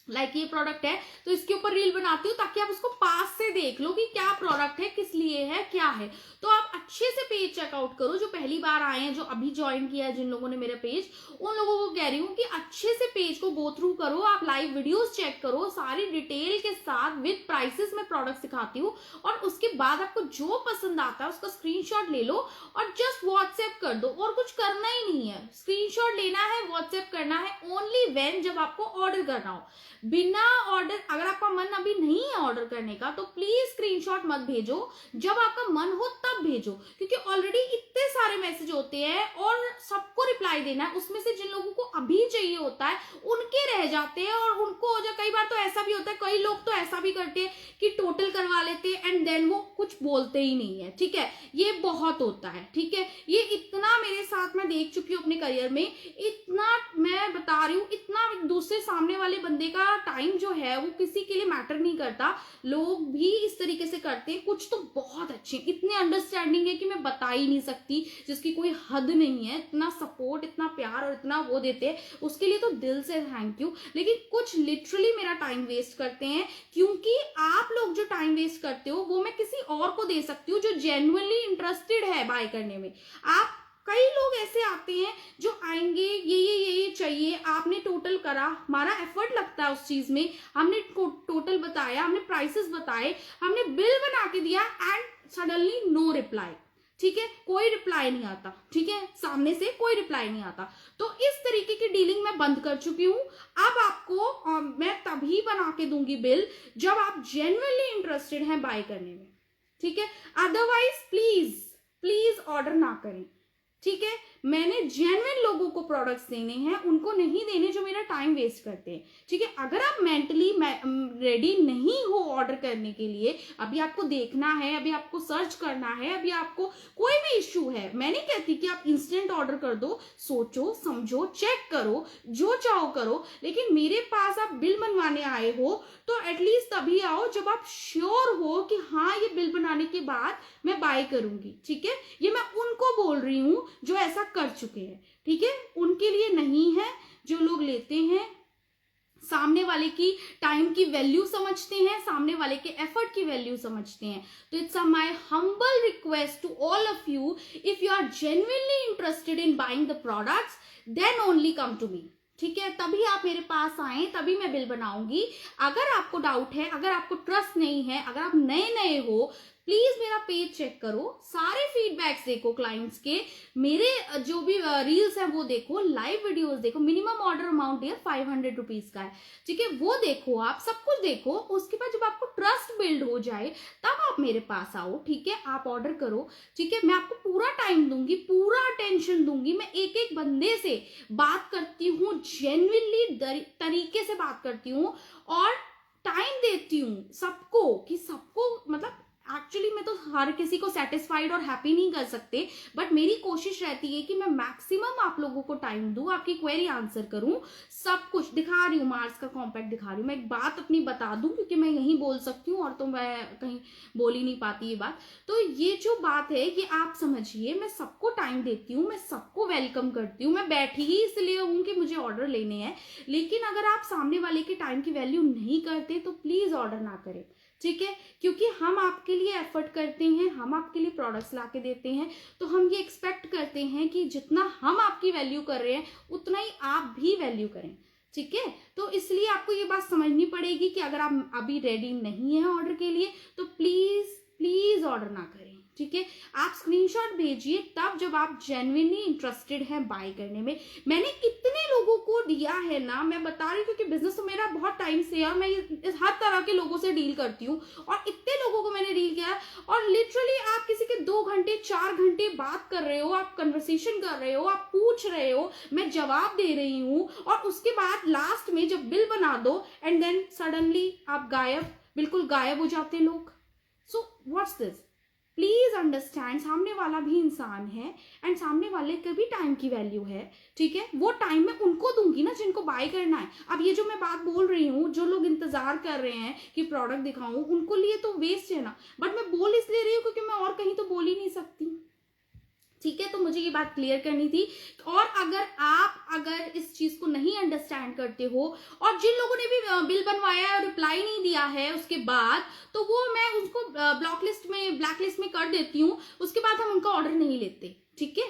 लाइक ये प्रोडक्ट है तो इसके ऊपर रील बनाती हूँ ताकि आप उसको पास से देख लो कि क्या प्रोडक्ट है, किस लिए है, क्या है। तो आप अच्छे से पेज चेकआउट करो। जो पहली बार आए हैं, जो अभी ज्वाइन किया है जिन लोगों ने मेरा पेज, उन लोगों को कह रही हूँ कि अच्छे से पेज को गो थ्रू करो। आप लाइव वीडियोस चेक करो, सारी डिटेल के साथ विद प्राइसेस में प्रोडक्ट सिखाती हूँ, और उसके बाद आपको जो पसंद आता है उसका स्क्रीनशॉट ले लो और जस्ट व्हाट्सएप कर दो। और कुछ करना ही नहीं है, स्क्रीनशॉट लेना है, व्हाट्सएप करना है, ओनली व्हेन जब आपको ऑर्डर करना हो। बिना ऑर्डर, अगर आपका मन अभी नहीं है ऑर्डर करने का तो प्लीज स्क्रीनशॉट मत भेजो, जब आपका मन हो तब भेजो, क्योंकि ऑलरेडी इतने सारे मैसेज होते हैं और सबको रिप्लाई देना है। उसमें से जिन लोगों को अभी चाहिए होता है उनके रह जाते हैं, और उनको हो जाए। कई बार तो ऐसा भी होता है, कई लोग तो ऐसा भी करते हैं कि टोटल करवा लेते हैं एंड देन वो कुछ बोलते ही नहीं है, ठीक है। ये बहुत होता है, ठीक है। ये इतना मेरे साथ मैं देख चुकी हूँ अपने करियर में, इतना मैं बता रही हूँ, इतना दूसरे सामने वाले बंदे का टाइम जो है वो किसी के लिए मैटर नहीं करता। लोग भी इस तरीके से करते हैं, कुछ तो बहुत अच्छे, इतने अंडरस्टैंडिंग है कि मैं बता ही नहीं सकती, जिसकी कोई हद नहीं है। इतना सपोर्ट, इतना प्यार और इतना वो देते हैं, उसके लिए तो दिल से थैंक यू। लेकिन कुछ लिटरली मेरा टाइम वेस्ट करते हैं, क्योंकि आप लोग जो टाइम वेस्ट करते हो वो मैं किसी और को दे सकती हूँ जो जेन्युइनली इंटरेस्टेड है बाय करने में। आप, कई लोग ऐसे आते हैं जो आएंगे, ये चाहिए, आपने टोटल करा, हमारा एफर्ट लगता है उस चीज में, हमने टोटल बताया, हमने प्राइसेस बताए, हमने बिल बना के दिया, एंड सडनली नो रिप्लाई, ठीक है। कोई रिप्लाई नहीं आता, ठीक है, सामने से कोई रिप्लाई नहीं आता। तो इस तरीके की डीलिंग मैं बंद कर चुकी हूँ। अब आपको मैं तभी बना के दूंगी बिल जब आप जेन्युइनली इंटरेस्टेड हैं बाय करने में, ठीक है। अदरवाइज प्लीज प्लीज ऑर्डर ना करें, ठीक है। मैंने जेन्युइन लोगों को प्रोडक्ट्स देने हैं, उनको नहीं देने जो मेरा टाइम वेस्ट करते हैं, ठीक है। अगर आप मेंटली रेडी नहीं हो ऑर्डर करने के लिए, अभी आपको देखना है, अभी आपको सर्च करना है, अभी आपको कोई भी इश्यू है, मैं नहीं कहती कि आप इंस्टेंट ऑर्डर कर दो। सोचो, समझो, चेक करो, जो चाहो करो, लेकिन मेरे पास आप बिल बनवाने आए हो तो एटलीस्ट तभी आओ जब आप श्योर हो कि हाँ ये बिल बनाने के बाद मैं बाय करूंगी, ठीक है। ये मैं उनको बोल रही हूँ जो ऐसा कर चुके हैं, ठीक है। उनके लिए नहीं है, जो लोग लेते हैं सामने वाले की टाइम की वैल्यू समझते हैं, सामने वाले के एफर्ट की वैल्यू समझते हैं। तो it's my humble request to all of you, if you are genuinely interested in buying the products, then only come to me. ठीक है, तभी आप मेरे पास आए, तभी मैं बिल बनाऊंगी। अगर आपको डाउट है, अगर आपको ट्रस्ट नहीं है, अगर आप नए नए हो, प्लीज मेरा पेज चेक करो, सारे फीडबैक्स देखो क्लाइंट्स के, मेरे जो भी रील्स है वो देखो, लाइव वीडियोस देखो। मिनिमम ऑर्डर अमाउंट है 500 रुपीज का है, ठीक है, वो देखो, आप सब कुछ देखो। उसके बाद जब आपको ट्रस्ट बिल्ड हो जाए तब आप मेरे पास आओ। ठीक है, आप ऑर्डर करो। ठीक है, मैं आपको पूरा टाइम दूंगी, पूरा अटेंशन दूंगी। मैं एक एक बंदे से बात करती हूँ, जेन्युइनली तरीके से बात करती हूँ और टाइम देती हूँ सबको, कि सबको मतलब एक्चुअली मैं तो हर किसी को सेटिस्फाइड और हैप्पी नहीं कर सकते, बट मेरी कोशिश रहती है कि मैं मैक्सिमम आप लोगों को टाइम दूं, आपकी क्वेरी आंसर करूं, सब कुछ दिखा रही हूँ। मार्स का कॉम्पैक्ट दिखा रही हूँ। मैं एक बात अपनी बता दूं, क्योंकि मैं यहीं बोल सकती हूँ और तो मैं कहीं बोल ही नहीं पाती ये बात। तो ये जो बात है कि आप समझिए, मैं सबको टाइम देती हूँ, मैं सबको वेलकम करती हूँ। मैं बैठी ही इसलिए हूँ कि मुझे ऑर्डर लेने हैं, लेकिन अगर आप सामने वाले के टाइम की वैल्यू नहीं करते तो प्लीज ऑर्डर ना करें। ठीक है, क्योंकि हम आपके लिए एफर्ट करते हैं, हम आपके लिए प्रोडक्ट्स लाके देते हैं, तो हम ये एक्सपेक्ट करते हैं कि जितना हम आपकी वैल्यू कर रहे हैं उतना ही आप भी वैल्यू करें। ठीक है, तो इसलिए आपको ये बात समझनी पड़ेगी कि अगर आप अभी रेडी नहीं है ऑर्डर के लिए तो प्लीज प्लीज ऑर्डर ना करें। ठीक है, आप स्क्रीनशॉट भेजिए तब जब आप जेन्युइनली इंटरेस्टेड हैं बाय करने में। मैंने इतने लोगों को दिया है ना, मैं बता रही हूँ, क्योंकि बिजनेस तो मेरा बहुत टाइम से है और मैं हर तरह के लोगों से डील करती हूँ, और इतने लोगों को मैंने डील किया है। और लिटरली आप किसी के 2 घंटे 4 घंटे बात कर रहे हो, आप कन्वर्सेशन कर रहे हो, आप पूछ रहे हो, मैं जवाब दे रही हूँ, और उसके बाद लास्ट में जब बिल बना दो एंड देन सडनली आप गायब, बिल्कुल गायब हो जाते लोग। So what's this? Please understand, सामने वाला भी इंसान है एंड सामने वाले के भी टाइम की वैल्यू है। ठीक है, वो टाइम मैं उनको दूंगी ना जिनको बाय करना है। अब ये जो मैं बात बोल रही हूँ, जो लोग इंतजार कर रहे हैं कि प्रोडक्ट दिखाऊं, उनको लिए तो वेस्ट है ना, बट मैं बोल इसलिए रही हूँ क्योंकि मैं और कहीं तो बोल ही नहीं सकती। ठीक है, तो मुझे ये बात क्लियर करनी थी। और अगर इस चीज को नहीं अंडरस्टैंड करते हो, और जिन लोगों ने भी बिल बनवाया है और रिप्लाई नहीं दिया है उसके बाद, तो वो मैं उसको ब्लैक लिस्ट में कर देती हूँ। उसके बाद हम उनका ऑर्डर नहीं लेते। ठीक है,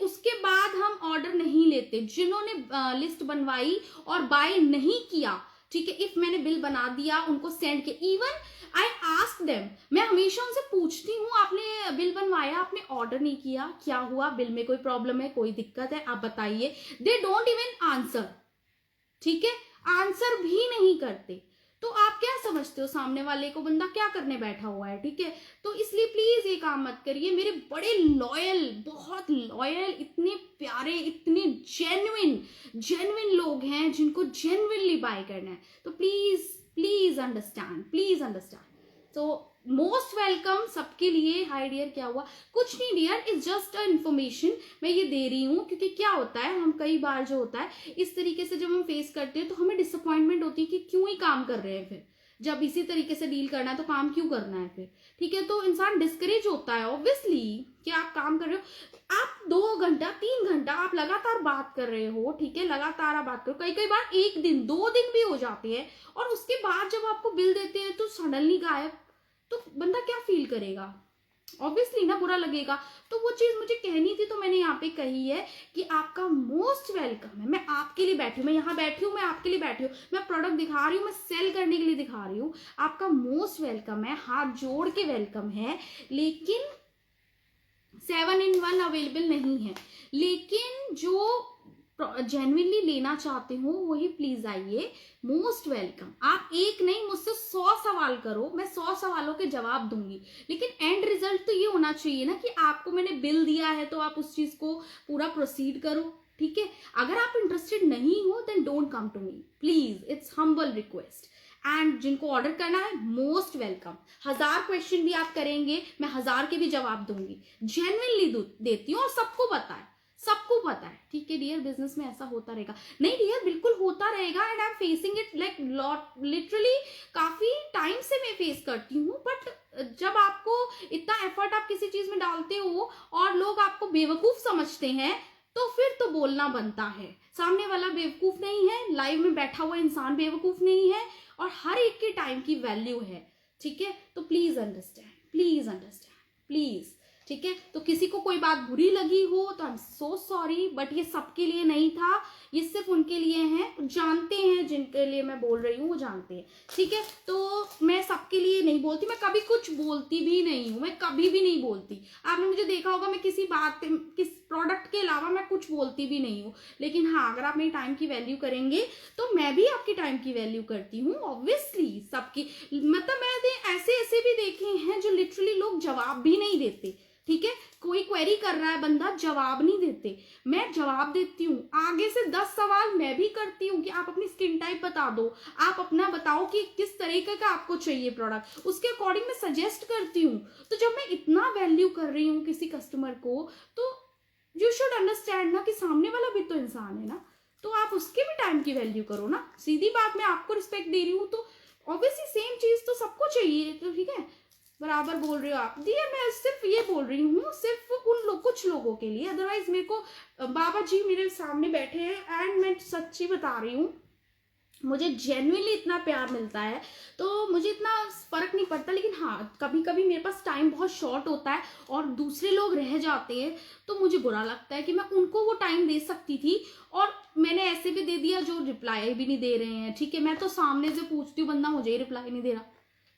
उसके बाद हम ऑर्डर नहीं लेते जिन्होंने लिस्ट बनवाई और बाय नहीं किया। ठीक है, इफ मैंने बिल बना दिया, उनको सेंड किया, इवन आई आस्क देम, मैं हमेशा उनसे पूछती हूँ, आपने बिल बनवाया, आपने ऑर्डर नहीं किया, क्या हुआ? बिल में कोई प्रॉब्लम है, कोई दिक्कत है, आप बताइए। They don't even answer. ठीक है, आंसर भी नहीं करते। तो आप क्या समझते हो सामने वाले को बंदा क्या करने बैठा हुआ है? ठीक है, तो इसलिए प्लीज ये काम मत करिए। मेरे बड़े लॉयल, बहुत लॉयल, इतने प्यारे, इतने जेन्युइन लोग हैं जिनको जेन्युइनली बाय करना है। तो please please understand, please understand. तो मोस्ट वेलकम सबके लिए। हाय डियर, क्या हुआ? कुछ नहीं dear, it's just a information मैं ये दे रही हूँ, क्योंकि क्या होता है, हम कई बार जो होता है इस तरीके से जब हम फेस करते हैं तो हमें डिसअपॉइंटमेंट होती है कि क्यों ही काम कर रहे हैं, फिर जब इसी तरीके से डील करना है तो काम क्यों करना है फिर। ठीक है, तो इंसान डिस्करेज होता है ऑब्वियसली कि आप काम कर रहे हो, आप 2 घंटा 3 घंटा आप लगातार बात कर रहे हो। ठीक है, लगातार आप बात करो, कई बार 1 दिन 2 दिन भी हो जाते हैं, और उसके बाद जब आपको बिल देते हैं तो सडनली गायब, तो बंदा क्या फील करेगा? ऑब्वियसली ना, बुरा लगेगा। तो वो चीज मुझे कहनी थी, तो मैंने यहाँ पे कही है कि आपका मोस्ट वेलकम है। मैं आपके लिए बैठी हूँ, मैं यहाँ बैठी हूँ, मैं आपके लिए बैठी हूँ, मैं प्रोडक्ट दिखा रही हूँ, मैं सेल करने के लिए दिखा रही हूँ। आपका मोस्ट वेलकम है, हाथ जोड़ के वेलकम है। लेकिन 7 in 1 अवेलेबल नहीं है, लेकिन जो जेन्युइनली लेना चाहते हो वही प्लीज आइए। Most welcome. आप एक नहीं, मुझसे 100 सवाल करो, मैं 100 सवालों के जवाब दूंगी, लेकिन एंड रिजल्ट तो ये होना चाहिए ना कि आपको मैंने बिल दिया है तो आप उस चीज को पूरा प्रोसीड करो। ठीक है, अगर आप इंटरेस्टेड नहीं हो then don't come to me please, it's humble request. And जिनको ऑर्डर करना है मोस्ट वेलकम। 1000 क्वेश्चन भी आप करेंगे, मैं 1000 के भी जवाब दूंगी, जेन्युइनली देती हूँ, और सबको पता है, सबको पता है। ठीक है डियर, बिजनेस में ऐसा होता रहेगा? नहीं डियर, बिल्कुल होता रहेगा, and I am facing it like literally काफी टाइम से मैं फेस करती हूँ। बट जब आपको इतना एफर्ट आप किसी चीज में डालते हो और लोग आपको बेवकूफ समझते हैं, तो फिर तो बोलना बनता है। सामने वाला बेवकूफ नहीं है, लाइव में बैठा हुआ इंसान बेवकूफ नहीं है, और हर एक के टाइम की वैल्यू है, ठीक है। तो please understand, please understand, please, ठीक है। तो किसी को कोई बात बुरी लगी हो तो I am so sorry, but ये सबके लिए नहीं था, ये सिर्फ उनके लिए हैं, जानते हैं जिनके लिए मैं बोल रही हूँ वो जानते हैं, ठीक है। तो मैं सबके लिए नहीं बोलती, मैं कभी कुछ बोलती भी नहीं हूँ, मैं कभी भी नहीं बोलती। आपने मुझे देखा होगा मैं किसी बात किस प्रोडक्ट के अलावा मैं कुछ बोलती भी नहीं हूँ। लेकिन हाँ, अगर आप मेरी टाइम की वैल्यू करेंगे तो मैं भी आपकी टाइम की वैल्यू करती हूँ, ऑब्वियसली सबकी। मतलब मैंने ऐसे ऐसे भी देखे हैं जो लिटरली लोग जवाब भी नहीं देते, ठीक है। कोई क्वेरी कर रहा है बंदा, जवाब नहीं देते, मैं जवाब देती हूँ। आगे से 10 सवाल मैं भी करती हूँ कि आप अपनी स्किन टाइप बता दो, आप अपना बताओ कि किस तरीके का आपको चाहिए प्रोडक्ट, उसके अकॉर्डिंग मैं सजेस्ट करती हूँ। तो जब मैं इतना वैल्यू कर रही हूँ किसी कस्टमर को, तो यू शुड अंडरस्टैंड ना कि सामने वाला भी तो इंसान है ना, तो आप उसके भी टाइम की वैल्यू करो ना। सीधी बात, मैं आपको रिस्पेक्ट दे रही हूँ तो ऑब्वियसली सेम चीज तो सबको चाहिए, तो ठीक है। बराबर बोल रहे हो आप दिया, मैं सिर्फ ये बोल रही हूँ सिर्फ कुछ लोगों के लिए। अदरवाइज मेरे को बाबा जी मेरे सामने बैठे हैं एंड मैं सच्ची बता रही हूँ, मुझे जेन्युइनली इतना प्यार मिलता है तो मुझे इतना फर्क नहीं पड़ता। लेकिन हाँ, कभी कभी मेरे पास टाइम बहुत शॉर्ट होता है और दूसरे लोग रह जाते हैं तो मुझे बुरा लगता है कि मैं उनको वो टाइम दे सकती थी और मैंने ऐसे भी दे दिया जो रिप्लाई भी नहीं दे रहे हैं, ठीक है। मैं तो सामने से पूछती हूँ, बंदा मुझे रिप्लाई नहीं दे रहा,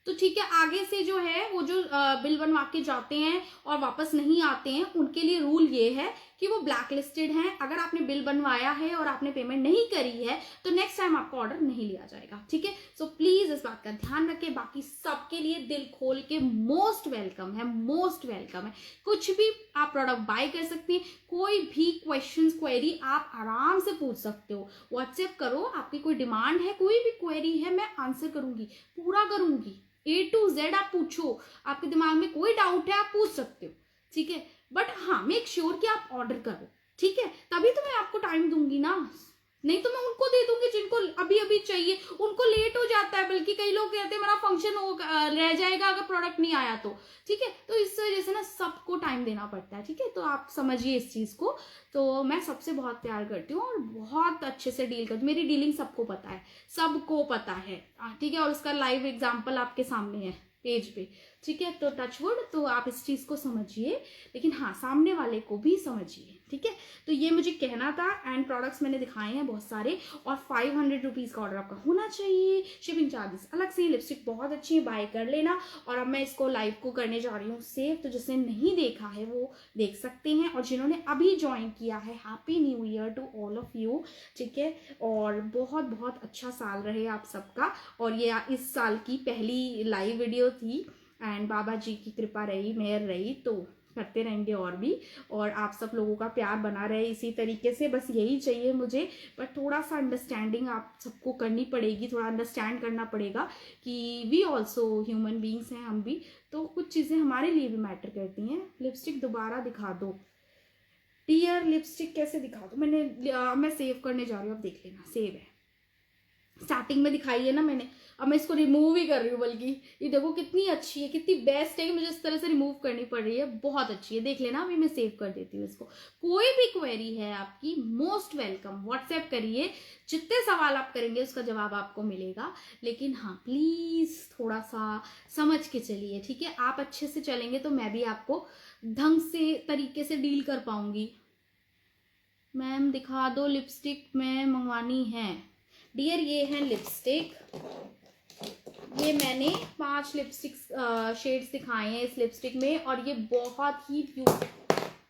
तो ठीक है। आगे से जो है वो जो बिल बनवा के जाते हैं और वापस नहीं आते हैं, उनके लिए रूल ये है कि वो ब्लैक लिस्टेड हैं। अगर आपने बिल बनवाया है और आपने पेमेंट नहीं करी है तो नेक्स्ट टाइम आपका ऑर्डर नहीं लिया जाएगा, ठीक है। सो प्लीज इस बात का ध्यान रखें। बाकी सबके लिए दिल खोल के मोस्ट वेलकम है, मोस्ट वेलकम है। कुछ भी आप प्रोडक्ट बाय कर सकते हैं, कोई भी क्वेश्चन क्वेरी आप आराम से पूछ सकते हो। व्हाट्सएप करो, आपकी कोई डिमांड है, कोई भी क्वेरी है, मैं आंसर करूंगी, पूरा करूंगी। A to Z आप पूछो, आपके दिमाग में कोई डाउट है आप पूछ सकते हो, ठीक है। बट हाँ, मेक श्योर कि आप ऑर्डर करो, ठीक है, तभी तो मैं आपको टाइम दूंगी ना। नहीं तो मैं उनको दे दूंगी जिनको अभी अभी चाहिए, उनको लेट हो जाता है। बल्कि कई लोग कहते हैं मेरा फंक्शन हो रह जाएगा अगर प्रोडक्ट नहीं आया तो, ठीक है। तो इस वजह से ना सबको टाइम देना पड़ता है, ठीक है। तो आप समझिए इस चीज को। तो मैं सबसे बहुत प्यार करती हूँ और बहुत अच्छे से डील करती हूँ, मेरी डीलिंग सबको पता है, सबको पता है, ठीक है। और उसका लाइव एग्जाम्पल आपके सामने है पेज पे, ठीक है। तो टचवुड, तो आप इस चीज को समझिए, लेकिन हाँ सामने वाले को भी समझिए, ठीक है। तो ये मुझे कहना था। एंड प्रोडक्ट्स मैंने दिखाए हैं बहुत सारे, और 500 रुपीज़ का ऑर्डर आपका होना चाहिए, शिपिंग चार्जेस अलग से। लिपस्टिक बहुत अच्छी है, बाय कर लेना। और अब मैं इसको लाइव को करने जा रही हूँ सेव, तो जिसने नहीं देखा है वो देख सकते हैं, और जिन्होंने अभी ज्वाइन किया है, happy new year to all of you, ठीक है। और बहुत बहुत अच्छा साल रहे आप सबका। और ये इस साल की पहली लाइव वीडियो थी, एंड बाबा जी की कृपा रही, मेहर रही, तो करते रहेंगे और भी। और आप सब लोगों का प्यार बना रहे इसी तरीके से, बस यही चाहिए मुझे। बट थोड़ा सा अंडरस्टैंडिंग आप सबको करनी पड़ेगी, थोड़ा अंडरस्टैंड करना पड़ेगा कि वी ऑल्सो ह्यूमन बींग्स हैं हम भी, तो कुछ चीज़ें हमारे लिए भी मैटर करती हैं। लिपस्टिक दोबारा दिखा दो डियर, लिपस्टिक कैसे दिखा दो। मैं सेव करने जा रही हूँ, अब देख लेना, सेव है। स्टार्टिंग में दिखाई है ना मैंने, अब मैं इसको रिमूव ही कर रही हूँ। बल्कि ये देखो कितनी अच्छी है, कितनी बेस्ट है कि मुझे इस तरह से रिमूव करनी पड़ रही है, बहुत अच्छी है। देख लेना, अभी मैं सेव कर देती हूँ इसको। कोई भी क्वेरी है आपकी, मोस्ट वेलकम, व्हाट्सएप करिए, जितने सवाल आप करेंगे उसका जवाब आपको मिलेगा। लेकिन हाँ प्लीज थोड़ा सा समझ के चलिए, ठीक है। आप अच्छे से चलेंगे तो मैं भी आपको ढंग से तरीके से डील कर पाऊंगी। मैम दिखा दो, लिपस्टिक में मंगवानी है डियर। ये है लिपस्टिक, ये मैंने 5 लिपस्टिक शेड्स दिखाए हैं इस लिपस्टिक में, और ये बहुत ही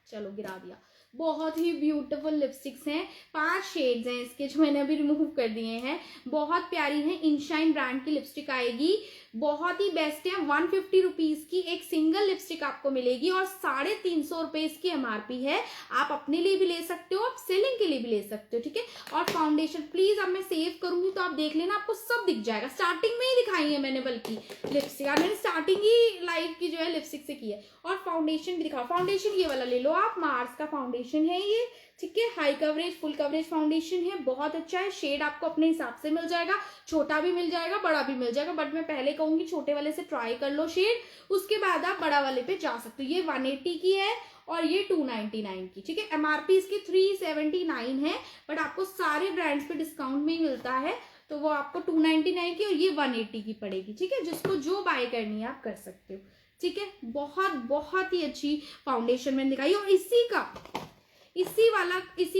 चलो गिरा दिया, बहुत ही ब्यूटीफुल लिपस्टिक्स हैं। 5 शेड्स हैं इसके, जो मैंने अभी रिमूव कर दिए हैं, बहुत प्यारी हैं। इनशाइन ब्रांड की लिपस्टिक आएगी, बहुत ही बेस्ट है। 150 रुपीज की एक सिंगल लिपस्टिक आपको मिलेगी, और 350 रुपए इसकी MRP है। आप अपने लिए भी ले सकते हो, आप सेलिंग के लिए भी ले सकते हो, ठीक है। और फाउंडेशन प्लीज, अब मैं सेव करूंगी तो आप देख लेना, आपको सब दिख जाएगा। स्टार्टिंग में ही दिखाई है मैंने, बल्कि लिपस्टिक मैंने स्टार्टिंग ही लाइव की जो है लिपस्टिक से की है। और फाउंडेशन भी दिखाओ, फाउंडेशन ये वाला ले लो आप, मार्स का फाउंडेशन है ये, ठीक है। High coverage full coverage foundation है, बहुत अच्छा है। शेड आपको अपने हिसाब से मिल जाएगा, छोटा भी मिल जाएगा, बड़ा भी मिल जाएगा। बट मैं पहले कहूंगी छोटे वाले से ट्राई कर लो शेड, उसके बाद आप बड़ा वाले पे जा सकते हो। ये 180 की है, और ये 299 की, ठीक है। एमआरपी इसकी 379 है, बट आपको सारे ब्रांड्स पे डिस्काउंट में ही मिलता है, तो वो आपको 299 की और ये 180 की पड़ेगी, ठीक है। जिसको जो बाय करनी है आप कर सकते हो, ठीक है। बहुत बहुत ही अच्छी फाउंडेशन मैंने दिखाई, और इसी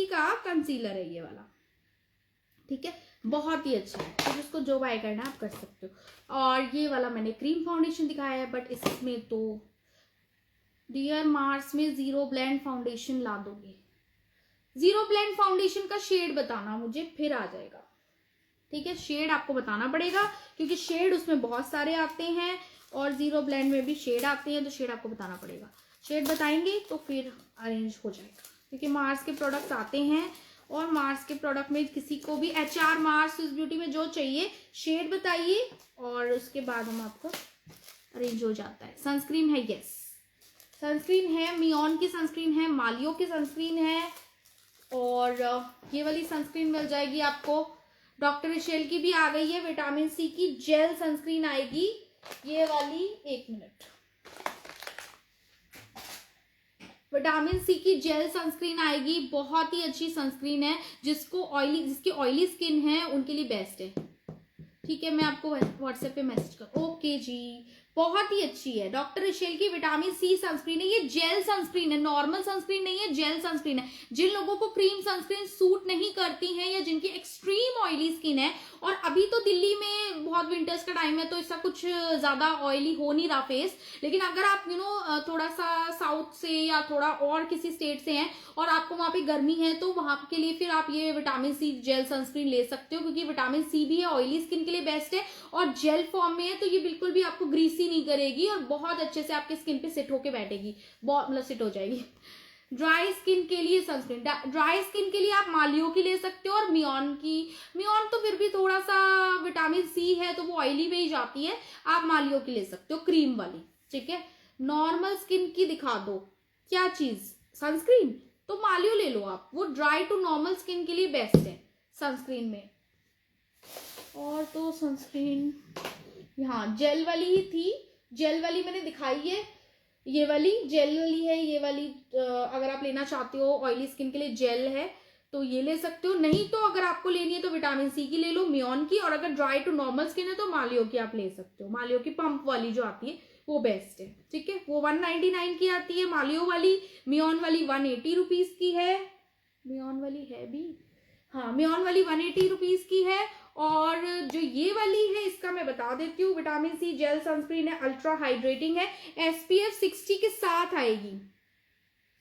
का कंसीलर है ये वाला, ठीक है। बहुत ही अच्छा है, तो जिसको जो बाय करना है आप कर सकते हो। और ये वाला मैंने क्रीम फाउंडेशन दिखाया है, बट इसमें तो डियर मार्स में जीरो ब्लेंड फाउंडेशन ला दोगे? जीरो ब्लेंड फाउंडेशन का शेड बताना मुझे, फिर आ जाएगा, ठीक है। शेड आपको बताना पड़ेगा, क्योंकि शेड उसमें बहुत सारे आते हैं और जीरो ब्लेंड में भी शेड आते हैं, तो शेड आपको बताना पड़ेगा। शेड बताएंगे तो फिर अरेंज हो जाएगा, क्योंकि मार्स के प्रोडक्ट्स आते हैं, और मार्स के प्रोडक्ट में किसी को भी HR मार्स स्विस ब्यूटी में जो चाहिए शेड बताइए, और उसके बाद हम आपको अरेंज हो जाता है। सनस्क्रीन है, यस सनस्क्रीन है, मियोन की सनस्क्रीन है, मालियो की सनस्क्रीन है, और ये वाली सनस्क्रीन मिल जाएगी आपको। डॉक्टर रिशेल की भी आ गई है, विटामिन सी की जेल सनस्क्रीन आएगी ये वाली, एक मिनट। विटामिन सी की जेल सनस्क्रीन आएगी, बहुत ही अच्छी सनस्क्रीन है, जिसकी ऑयली स्किन है उनके लिए बेस्ट है, ठीक है। मैं आपको व्हाट्सएप पे मैसेज कर, ओके जी। बहुत ही अच्छी है, डॉक्टर रिशेल की विटामिन सी सनस्क्रीन है, ये जेल सनस्क्रीन है, नॉर्मल सनस्क्रीन नहीं है, जेल सनस्क्रीन है। जिन लोगों को क्रीम सनस्क्रीन सूट नहीं करती है, या जिनकी एक्सट्रीम ऑयली स्किन है, और अभी तो दिल्ली में बहुत विंटर्स का टाइम है, तो इसका कुछ ज्यादा ऑयली हो नहीं रहा फेस, लेकिन अगर आप थोड़ा सा साउथ से या थोड़ा और किसी स्टेट से हैं और आपको वहां पे गर्मी है, तो वहां के लिए फिर आप ये विटामिन सी जेल सनस्क्रीन ले सकते हो, क्योंकि विटामिन सी भी है, ऑयली स्किन के लिए बेस्ट है, और जेल फॉर्म में है, तो ये बिल्कुल भी आपको ग्रीसी नहीं करेगी, और बहुत अच्छे से आपके स्किन पे सेट होके बैठेगी, बहुत मतलब सेट हो जाएगी। ड्राई स्किन के लिए सनस्क्रीन, ड्राई स्किन के लिए आप मालियो की ले सकते हो, और मियोन तो फिर भी थोड़ा सा विटामिन सी है, तो वो ऑयली में ही जाती है, आप मालियो की ले सकते हो क्रीम वाली, ठीक है। नॉर्मल स्किन की दिखा दो क्या चीज, सनस्क्रीन, तो मालियो ले लो आप, वो ड्राई टू नॉर्मल स्किन के लिए बेस्ट है सनस्क्रीन में। और तो सनस्क्रीन यहाँ जेल वाली ही थी, जेल वाली मैंने दिखाई है, ये वाली जेल वाली है, ये वाली अगर आप लेना चाहते हो ऑयली स्किन के लिए जेल है तो ये ले सकते हो, नहीं तो अगर आपको लेनी है तो विटामिन सी की ले लो, मियोन की, और अगर ड्राई टू नॉर्मल स्किन है तो मालियो की आप ले सकते हो, मालियो की पंप वाली जो आती है वो बेस्ट है, ठीक है। वो 199 की आती है मालियो वाली, मियोन वाली 180 रुपीज की है, मियोन वाली है भी, हाँ मियोन वाली 180 रुपीज की है। और जो ये वाली है इसका मैं बता देती हूँ, विटामिन सी जेल सनस्क्रीन है, अल्ट्रा हाइड्रेटिंग है, SPF 60 के साथ आएगी,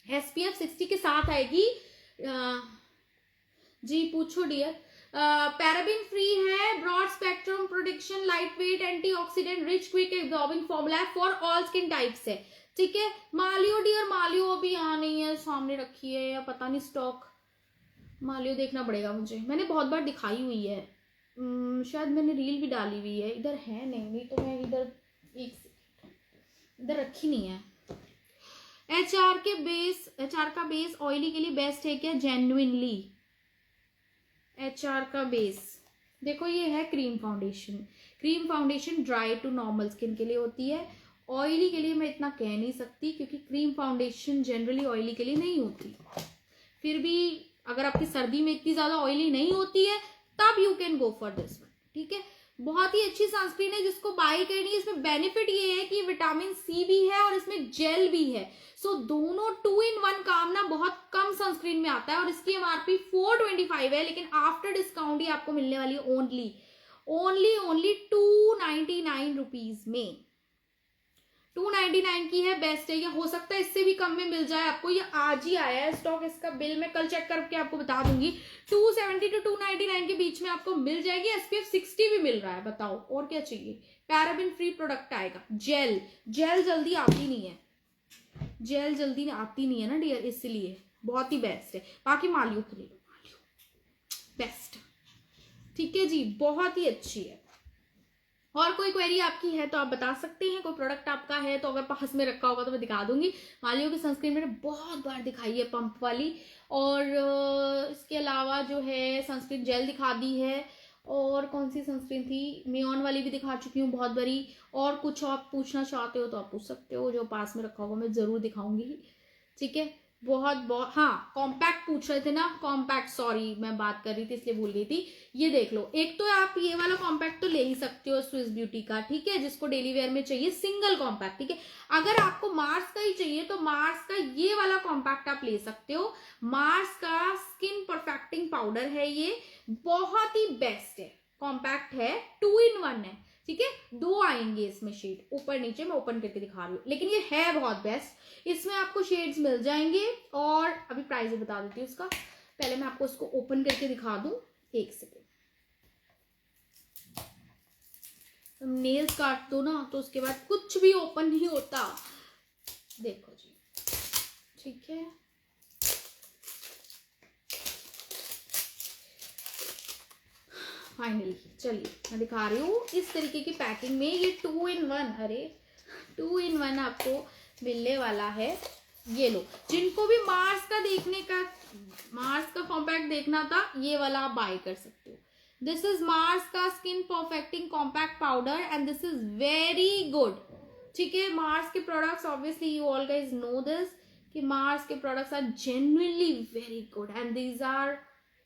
SPF 60 के साथ आएगी। जी पूछो डियर। पैराबिन फ्री है, broad spectrum protection, light weight, antioxidant rich, quick absorbing formula है, फॉर ऑल स्किन टाइप्स है, ठीक है। मालियो डियर, मालियो अभी यहाँ नहीं है, सामने रखी है या पता नहीं स्टॉक, मालियो देखना पड़ेगा मुझे, मैंने बहुत बार दिखाई हुई है, शायद मैंने रील भी डाली हुई है, इधर है नहीं तो मैं इधर इधर रखी नहीं है। HR का बेस ऑयली के लिए बेस्ट है क्या? जेन्युइनली HR का बेस देखो, ये है cream foundation dry to normal skin के लिए होती है, ऑयली के लिए मैं इतना कह नहीं सकती, क्योंकि क्रीम फाउंडेशन जनरली ऑयली के लिए नहीं होती, फिर भी अगर आपकी सर्दी में इतनी ज्यादा ऑयली नहीं होती है तब you can go for this one, ठीक है। बहुत ही अच्छी सनस्क्रीन है, जिसको बाय करनी है। इसमें बेनिफिट ये है कि विटामिन सी भी है और इसमें जेल भी है, सो दोनों 2 in 1 काम ना बहुत कम सनस्क्रीन में आता है, और इसकी एमआरपी 425 है, लेकिन आफ्टर डिस्काउंट ही आपको मिलने वाली है ओनली 299 रुपीज में, 299 की है, बेस्ट है। या हो सकता है इससे भी कम में मिल जाए आपको, ये आज ही आया है स्टॉक, इसका बिल मैं कल चेक करके आपको बता दूंगी, 270 to 299 के बीच में आपको मिल जाएगी। SPF 60 भी मिल रहा है, बताओ और क्या चाहिए। पैराबिन फ्री प्रोडक्ट आएगा, जेल जल्दी आती नहीं है, जेल जल्दी आती नहीं है ना डियर, इसलिए बहुत ही बेस्ट है। बाकी मालियो के लिए मालियो बेस्ट, ठीक है जी, बहुत ही अच्छी है। और कोई क्वेरी आपकी है तो आप बता सकते हैं, कोई प्रोडक्ट आपका है तो अगर पास में रखा होगा तो मैं दिखा दूंगी। मालियो की सनस्क्रीन मैंने बहुत बार दिखाई है, पंप वाली, और इसके अलावा जो है सनस्क्रीन जेल दिखा दी है, और कौन सी सनस्क्रीन थी, मियोन वाली भी दिखा चुकी हूँ बहुत बारी। और कुछ आप पूछना चाहते हो तो आप पूछ सकते हो, जो पास में रखा होगा मैं जरूर दिखाऊंगी। ठीक है, बहुत बहुत, हाँ कॉम्पैक्ट पूछ रहे थे ना, कॉम्पैक्ट, सॉरी मैं बात कर रही थी इसलिए भूल गई थी। ये देख लो, एक तो आप ये वाला कॉम्पैक्ट तो ले ही सकते हो स्विस ब्यूटी का, ठीक है, जिसको डेली वेयर में चाहिए सिंगल कॉम्पैक्ट, ठीक है। अगर आपको मार्स का ही चाहिए तो मार्स का ये वाला कॉम्पैक्ट आप ले सकते हो। मार्स का स्किन परफेक्टिंग पाउडर है, ये बहुत ही बेस्ट है, कॉम्पैक्ट है, 2 in 1 है, ठीक है। 2 आएंगे इसमें शेड, ऊपर नीचे, मैं ओपन करके दिखा रही हूँ, लेकिन ये है बहुत बेस्ट। इसमें आपको शेड्स मिल जाएंगे, और अभी प्राइस भी बता देती हूँ उसका, पहले मैं आपको इसको ओपन करके दिखा दूं, एक सेकेंड। नेल्स काट दो ना तो उसके बाद कुछ भी ओपन नहीं होता, देखो जी, ठीक है। फाइनली चलिए मैं दिखा रही हूँ इस तरीके की पैकिंग में, ये 2 in 1, अरे 2 in 1 आपको मिलने वाला है। ये लो, जिनको भी मार्स का देखने का, मार्स का कॉम्पैक्ट देखना था, ये वाला आप बाय कर सकते हो। दिस इज मार्स का skin perfecting compact powder and this is very good, ठीक है। मार्स के products obviously you all guys know this, कि मार्स के products are genuinely very good and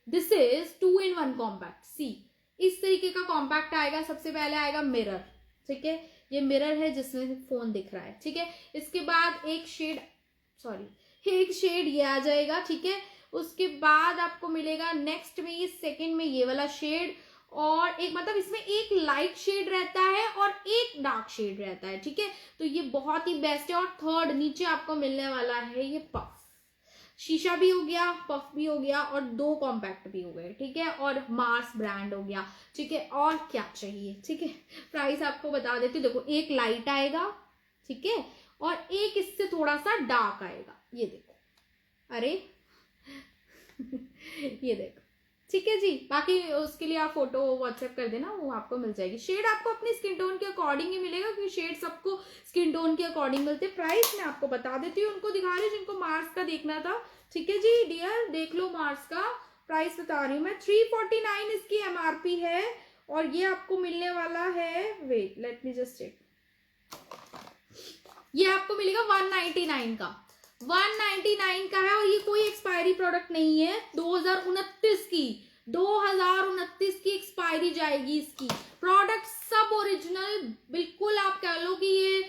this is 2 in 1 compact. See, इस तरीके का compact आएगा, सबसे पहले आएगा मिरर, ठीक है, ये मिरर है जिसमें फोन दिख रहा है, ठीक है। इसके बाद एक शेड ये आ जाएगा, ठीक है। उसके बाद आपको मिलेगा नेक्स्ट में, ये सेकंड में ये वाला शेड, और एक मतलब इसमें एक लाइट शेड रहता है और एक डार्क शेड रहता है, ठीक है। तो ये बहुत ही बेस्ट है। और थर्ड नीचे आपको मिलने वाला है ये पफ, शीशा भी हो गया, पफ भी हो गया, और 2 कॉम्पैक्ट भी हो गए, ठीक है, और मार्स ब्रांड हो गया, ठीक है। और क्या चाहिए, ठीक है। प्राइस आपको बता देती हूँ, देखो एक लाइट आएगा, ठीक है, और एक इससे थोड़ा सा डार्क आएगा, ये देखो, अरे ये देखो, ठीक है जी। बाकी उसके लिए आप फोटो व्हाट्सएप कर देना, वो आपको मिल जाएगी। शेड आपको अपनी स्किन टोन के अकॉर्डिंग ही मिलेगा, क्योंकि शेड सबको स्किन टोन के अकॉर्डिंग मिलते हैं। प्राइस मैं आपको बता देती हूँ, उनको दिखा रही हूँ जिनको मार्स का देखना था, ठीक है जी डियर, देख लो मार्स का प्राइस बता रही हूँ मैं, 349 इसकी एमआरपी है, और ये आपको मिलने वाला है, wait let me just check, ये आपको मिलेगा 199 का, 199 का है, और ये कोई एक्सपायरी प्रोडक्ट नहीं है, 2029 की, 2029 की एक्सपायरी जाएगी इसकी। प्रोडक्ट सब ओरिजिनल, बिल्कुल आप कह लो कि ये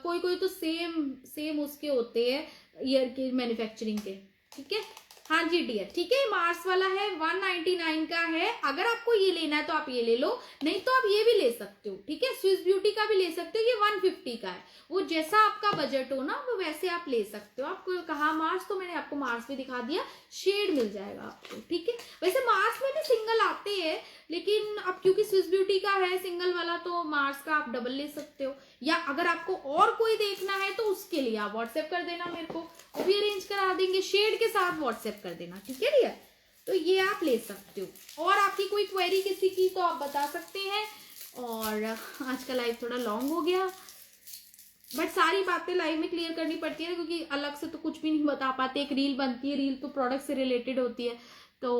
कोई कोई तो सेम उसके होते हैं ईयर के मैन्युफैक्चरिंग के, ठीक है। हाँ जी डियर, ठीक है, मार्स वाला है, 199 का है। अगर आपको ये लेना है तो आप ये ले लो, नहीं तो आप ये भी ले सकते हो, ठीक है, स्विस ब्यूटी का भी ले सकते हो, ये 150 का है, वो जैसा आपका बजट हो ना वो वैसे आप ले सकते हो। आपको कहा मार्स, तो मैंने आपको मार्स भी दिखा दिया, शेड मिल जाएगा आपको, ठीक है। वैसे मार्स में भी सिंगल आते हैं, लेकिन अब क्योंकि स्विस ब्यूटी का है सिंगल वाला, तो मार्स का आप डबल ले सकते हो, या अगर आपको और कोई देखना है तो उसके लिए आप व्हाट्सएप कर देना मेरे को, वो भी अरेंज करा देंगे, शेड के साथ व्हाट्सएप कर देना, ठीक है डियर। तो ये आप ले सकते हो, और आपकी कोई क्वेरी किसी की तो आप बता सकते हैं। और आज का लाइव थोड़ा लॉन्ग हो गया, बट सारी बातें लाइव में क्लियर करनी पड़ती है, क्योंकि अलग से तो कुछ भी नहीं बता पाते। एक रील बनती है, रील तो प्रोडक्ट से रिलेटेड होती है, तो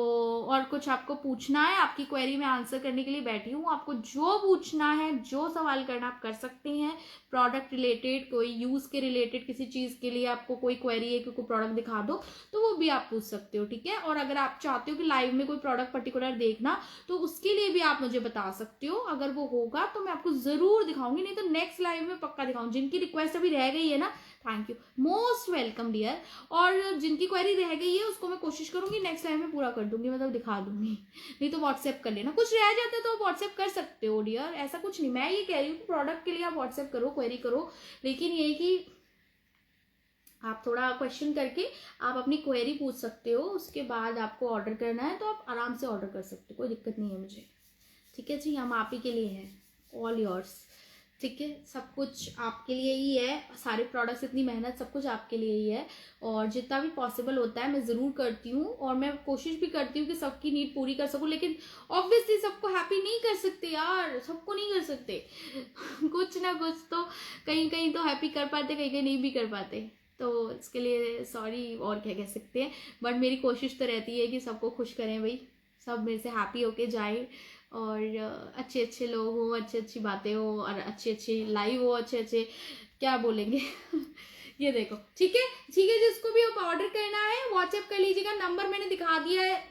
और कुछ आपको पूछना है, आपकी क्वेरी में आंसर करने के लिए बैठी हूँ। आपको जो पूछना है, जो सवाल करना आप कर सकते हैं, प्रोडक्ट रिलेटेड, कोई यूज़ के रिलेटेड किसी चीज़ के लिए आपको कोई क्वेरी है कि कोई प्रोडक्ट दिखा दो, तो वो भी आप पूछ सकते हो, ठीक है। और अगर आप चाहते हो कि लाइव में कोई प्रोडक्ट पर्टिकुलर देखना, तो उसके लिए भी आप मुझे बता सकते हो। अगर वो होगा तो मैं आपको ज़रूर दिखाऊंगी, नहीं तो नेक्स्ट लाइव में पक्का दिखाऊंगी। जिनकी रिक्वेस्ट अभी रह गई है ना, thank you, most welcome dear, और जिनकी क्वेरी रह गई है उसको मैं कोशिश करूंगी नेक्स्ट टाइम में पूरा कर दूंगी, मतलब दिखा दूंगी। नहीं तो व्हाट्सएप कर लेना, कुछ रह जाता है तो व्हाट्सएप कर सकते हो डियर, ऐसा कुछ नहीं। मैं ये कह रही हूँ कि प्रोडक्ट के लिए आप व्हाट्सएप करो, क्वेरी करो, लेकिन ये कि आप थोड़ा क्वेश्चन करके आप अपनी क्वेरी पूछ सकते हो, उसके बाद आपको ऑर्डर करना है तो आप आराम से ऑर्डर कर सकते हो, कोई दिक्कत नहीं है मुझे, ठीक है जी। हम आप ही के लिए हैं, ऑल योर्स, ठीक है, सब कुछ आपके लिए ही है, सारे प्रोडक्ट्स, इतनी मेहनत, सब कुछ आपके लिए ही है। और जितना भी पॉसिबल होता है मैं ज़रूर करती हूँ, और मैं कोशिश भी करती हूँ कि सबकी नीड पूरी कर सकूँ, लेकिन ऑब्वियसली सबको हैप्पी नहीं कर सकते यार, सबको नहीं कर सकते कुछ ना कुछ तो कहीं कहीं तो हैप्पी कर पाते, कहीं कहीं नहीं भी कर पाते, तो इसके लिए सॉरी, और क्या कह सकते हैं। बट मेरी कोशिश तो रहती है कि सबको खुश करें भाई, सब मेरे से हैप्पी होके जाए, और अच्छे अच्छे लोग हो, अच्छी अच्छी बातें हो, और अच्छे अच्छे लाइव हो, अच्छे अच्छे क्या बोलेंगे ये देखो, ठीक है जिसको भी आप ऑर्डर करना है व्हाट्सएप कर लीजिएगा। नंबर मैंने दिखा दिया है,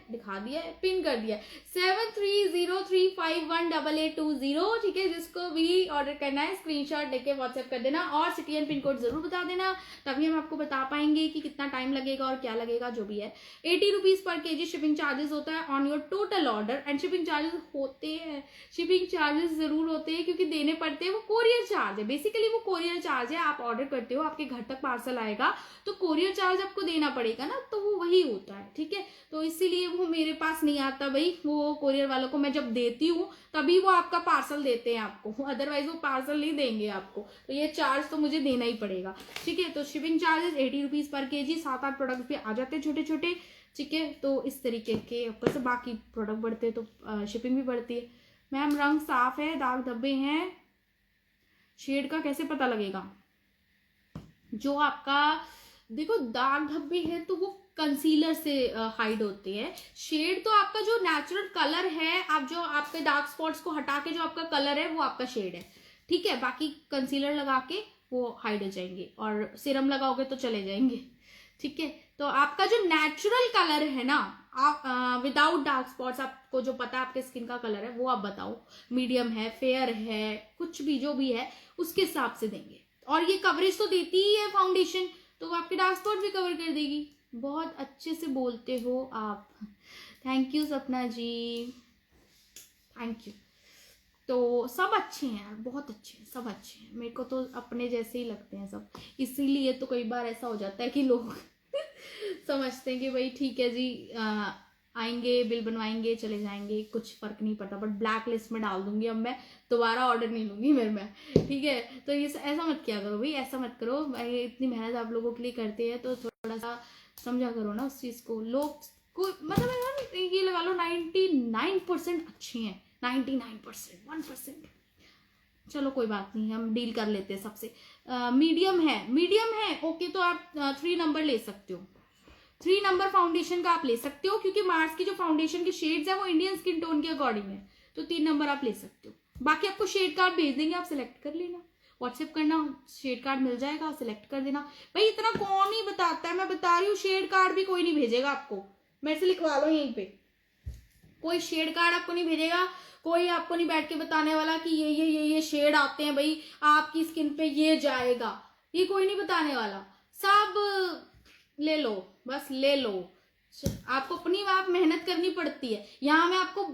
पिन कर दिया है 7303518820। ठीक है, जिसको भी ऑर्डर करना है स्क्रीनशॉट लेके व्हाट्सएप कर देना और सिटी एंड पिन कोड जरूर बता देना, तभी हम आपको बता पाएंगे कि कितना टाइम लगेगा और क्या लगेगा, जो भी है। 80 rupees per KG shipping charges होता है on your total order. And shipping charges होते हैं, शिपिंग चार्जेस जरूर होते हैं क्योंकि देने पड़ते हैं, वो कोरियर चार्ज है, बेसिकली वो कोरियर चार्ज है। आप ऑर्डर करते हो, आपके घर तक पार्सल आएगा तो कोरियर चार्ज आपको देना पड़ेगा ना, तो वो वही होता है। ठीक है, तो इसीलिए वो मेरे पास नहीं आता भाई, वो कोरियर वालों को मैं जब देती हूँ तभी वो आपका पार्सल देते हैं आपको, अदरवाइज वो पार्सल नहीं देंगे आपको, तो ये चार्ज तो मुझे देना ही पड़ेगा। ठीक है, तो shipping charges 80 rupees per KG. 7-8 product भी आ जाते हैं छोटे छोटे। ठीक है, तो इस तरीके के ऊपर से बाकी प्रोडक्ट बढ़ते हैं तो शिपिंग भी बढ़ती है। मैम रंग साफ है, दाग धब्बे हैं, शेड का कैसे पता लगेगा? जो आपका देखो दाग धब्बे हैं तो वो कंसीलर से हाइड होते हैं। शेड तो आपका जो नेचुरल कलर है, आप जो आपके डार्क स्पॉट्स को हटा के जो आपका कलर है वो आपका शेड है। ठीक है, बाकी कंसीलर लगा के वो हाइड हो जाएंगे और सीरम लगाओगे तो चले जाएंगे। ठीक है, तो आपका जो नेचुरल कलर है ना, आप विदाउट डार्क स्पॉट्स, आपको जो पता है आपके स्किन का कलर है वो आप बताओ, मीडियम है, फेयर है, कुछ भी जो भी है उसके हिसाब से देंगे। और ये कवरेज तो देती ही है फाउंडेशन, तो वो आपके डार्क स्पॉट भी कवर कर देगी। बहुत अच्छे से बोलते हो आप, थैंक यू सपना जी, थैंक यू। तो सब अच्छे हैं यार, बहुत अच्छे हैं, सब अच्छे हैं, मेरे को तो अपने जैसे ही लगते हैं सब। इसीलिए तो कई बार ऐसा हो जाता है कि लोग समझते हैं कि भाई ठीक है जी, आएंगे बिल बनवाएंगे चले जाएंगे, कुछ फर्क नहीं पड़ता, बट ब्लैक लिस्ट में डाल दूंगी अब मैं, दोबारा ऑर्डर नहीं लूंगी फिर मैं। ठीक है, तो ये ऐसा मत किया करो भाई, ऐसा मत करो। इतनी मेहनत आप लोगों के लिए करते हैं तो थोड़ा सा समझा करो ना उस चीज़ को। लोग को मतलब ये लगा लो 99% अच्छे हैं, 99%, 1%, चलो कोई बात नहीं, हम डील कर लेते हैं सबसे। मीडियम है ओके, तो आप 3 नंबर ले सकते हो, 3 नंबर फाउंडेशन का आप ले सकते हो, क्योंकि मार्स की जो फाउंडेशन के शेड्स है वो इंडियन स्किन टोन के अकॉर्डिंग है, तो 3 नंबर आप ले सकते हो। बाकी आपको शेड कार्ड भेज देंगे, आप सिलेक्ट कर लेना, व्हाट्सएप करना, शेड कार्ड मिल जाएगा, सिलेक्ट कर देना। भाई इतना कौन ही बताता है, मैं बता रही हूँ, शेड कार्ड भी कोई नहीं भेजेगा आपको, मेरे से लिखवा लो यहीं पे, कोई शेड कार्ड आपको नहीं भेजेगा, कोई आपको नहीं बैठ के बताने वाला कि ये शेड आते हैं भाई आपकी स्किन पे ये जाएगा, ये कोई नहीं बताने वाला। सब ले लो, बस ले लो, आपको अपनी आप मेहनत करनी पड़ती है। यहाँ मैं आपको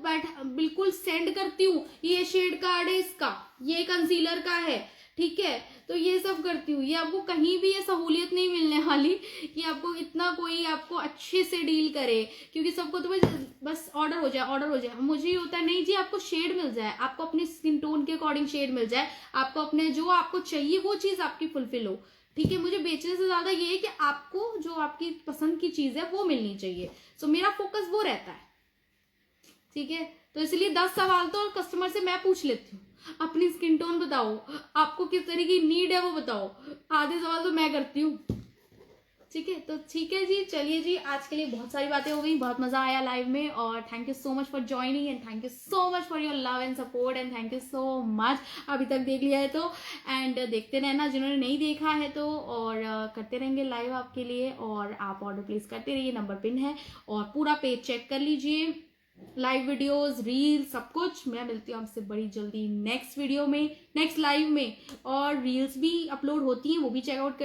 बिल्कुल सेंड करती हूँ, ये शेड कार्ड है इसका, ये कंसीलर का है, ठीक है, तो ये सब करती हूँ। ये आपको कहीं भी ये सहूलियत नहीं मिलने वाली कि आपको इतना कोई आपको अच्छे से डील करे, क्योंकि सबको तो बस ऑर्डर हो जाए। मुझे ये होता है नहीं जी, आपको शेड मिल जाए, आपको अपनी स्किन टोन के अकॉर्डिंग शेड मिल जाए, आपको अपने जो आपको चाहिए वो चीज़ आपकी फुलफिल हो। ठीक है, मुझे बेचने से ज्यादा ये है कि आपको जो आपकी पसंद की चीज है वो मिलनी चाहिए, सो मेरा फोकस वो रहता है। ठीक है, तो इसलिए 10 सवाल तो कस्टमर से मैं पूछ लेती हूँ, अपनी स्किन टोन बताओ, आपको किस तरह की नीड है वो बताओ, आधे सवाल तो मैं करती हूँ। ठीक है, तो ठीक है जी, चलिए जी, आज के लिए बहुत सारी बातें हो गई, बहुत मजा आया लाइव में, और thank you so much for joining and thank you so much for your love and support and thank you so much अभी तक देख लिया है तो, एंड देखते रहना जिन्होंने नहीं देखा है तो, और करते रहेंगे लाइव आपके लिए, और आप ऑर्डर प्लेस करते रहिए, नंबर पिन है, और पूरा पेज चेक कर लीजिए, लाइव वीडियोस, रील, सब कुछ। मैं मिलती हूँ आपसे बड़ी जल्दी नेक्स्ट वीडियो में, नेक्स्ट लाइव में, और रील्स भी अपलोड होती हैं, वो भी चेकआउट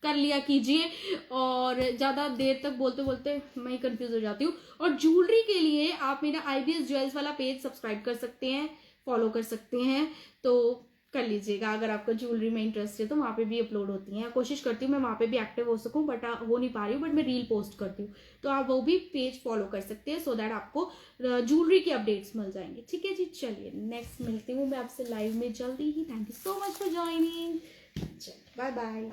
कर लिया कीजिए, और ज़्यादा देर तक बोलते बोलते मैं ही कंफ्यूज हो जाती हूँ। और ज्वेलरी के लिए आप मेरा IBS ज्वेल्स वाला पेज सब्सक्राइब कर सकते हैं, फॉलो कर सकते हैं, तो कर लीजिएगा अगर आपको ज्वेलरी में इंटरेस्ट है तो, वहाँ पे भी अपलोड होती हैं। कोशिश करती हूँ मैं वहाँ पे भी एक्टिव हो सकूँ, बट हो नहीं पा रही हूँ, बट मैं रील पोस्ट करती हूँ, तो आप वो भी पेज फॉलो कर सकते हैं, सो दैट आपको ज्वेलरी की अपडेट्स मिल जाएंगे। ठीक है जी, चलिए नेक्स्ट मिलती हूँ मैं आपसे लाइव में जल्दी ही। Thank you so much for joining, bye bye.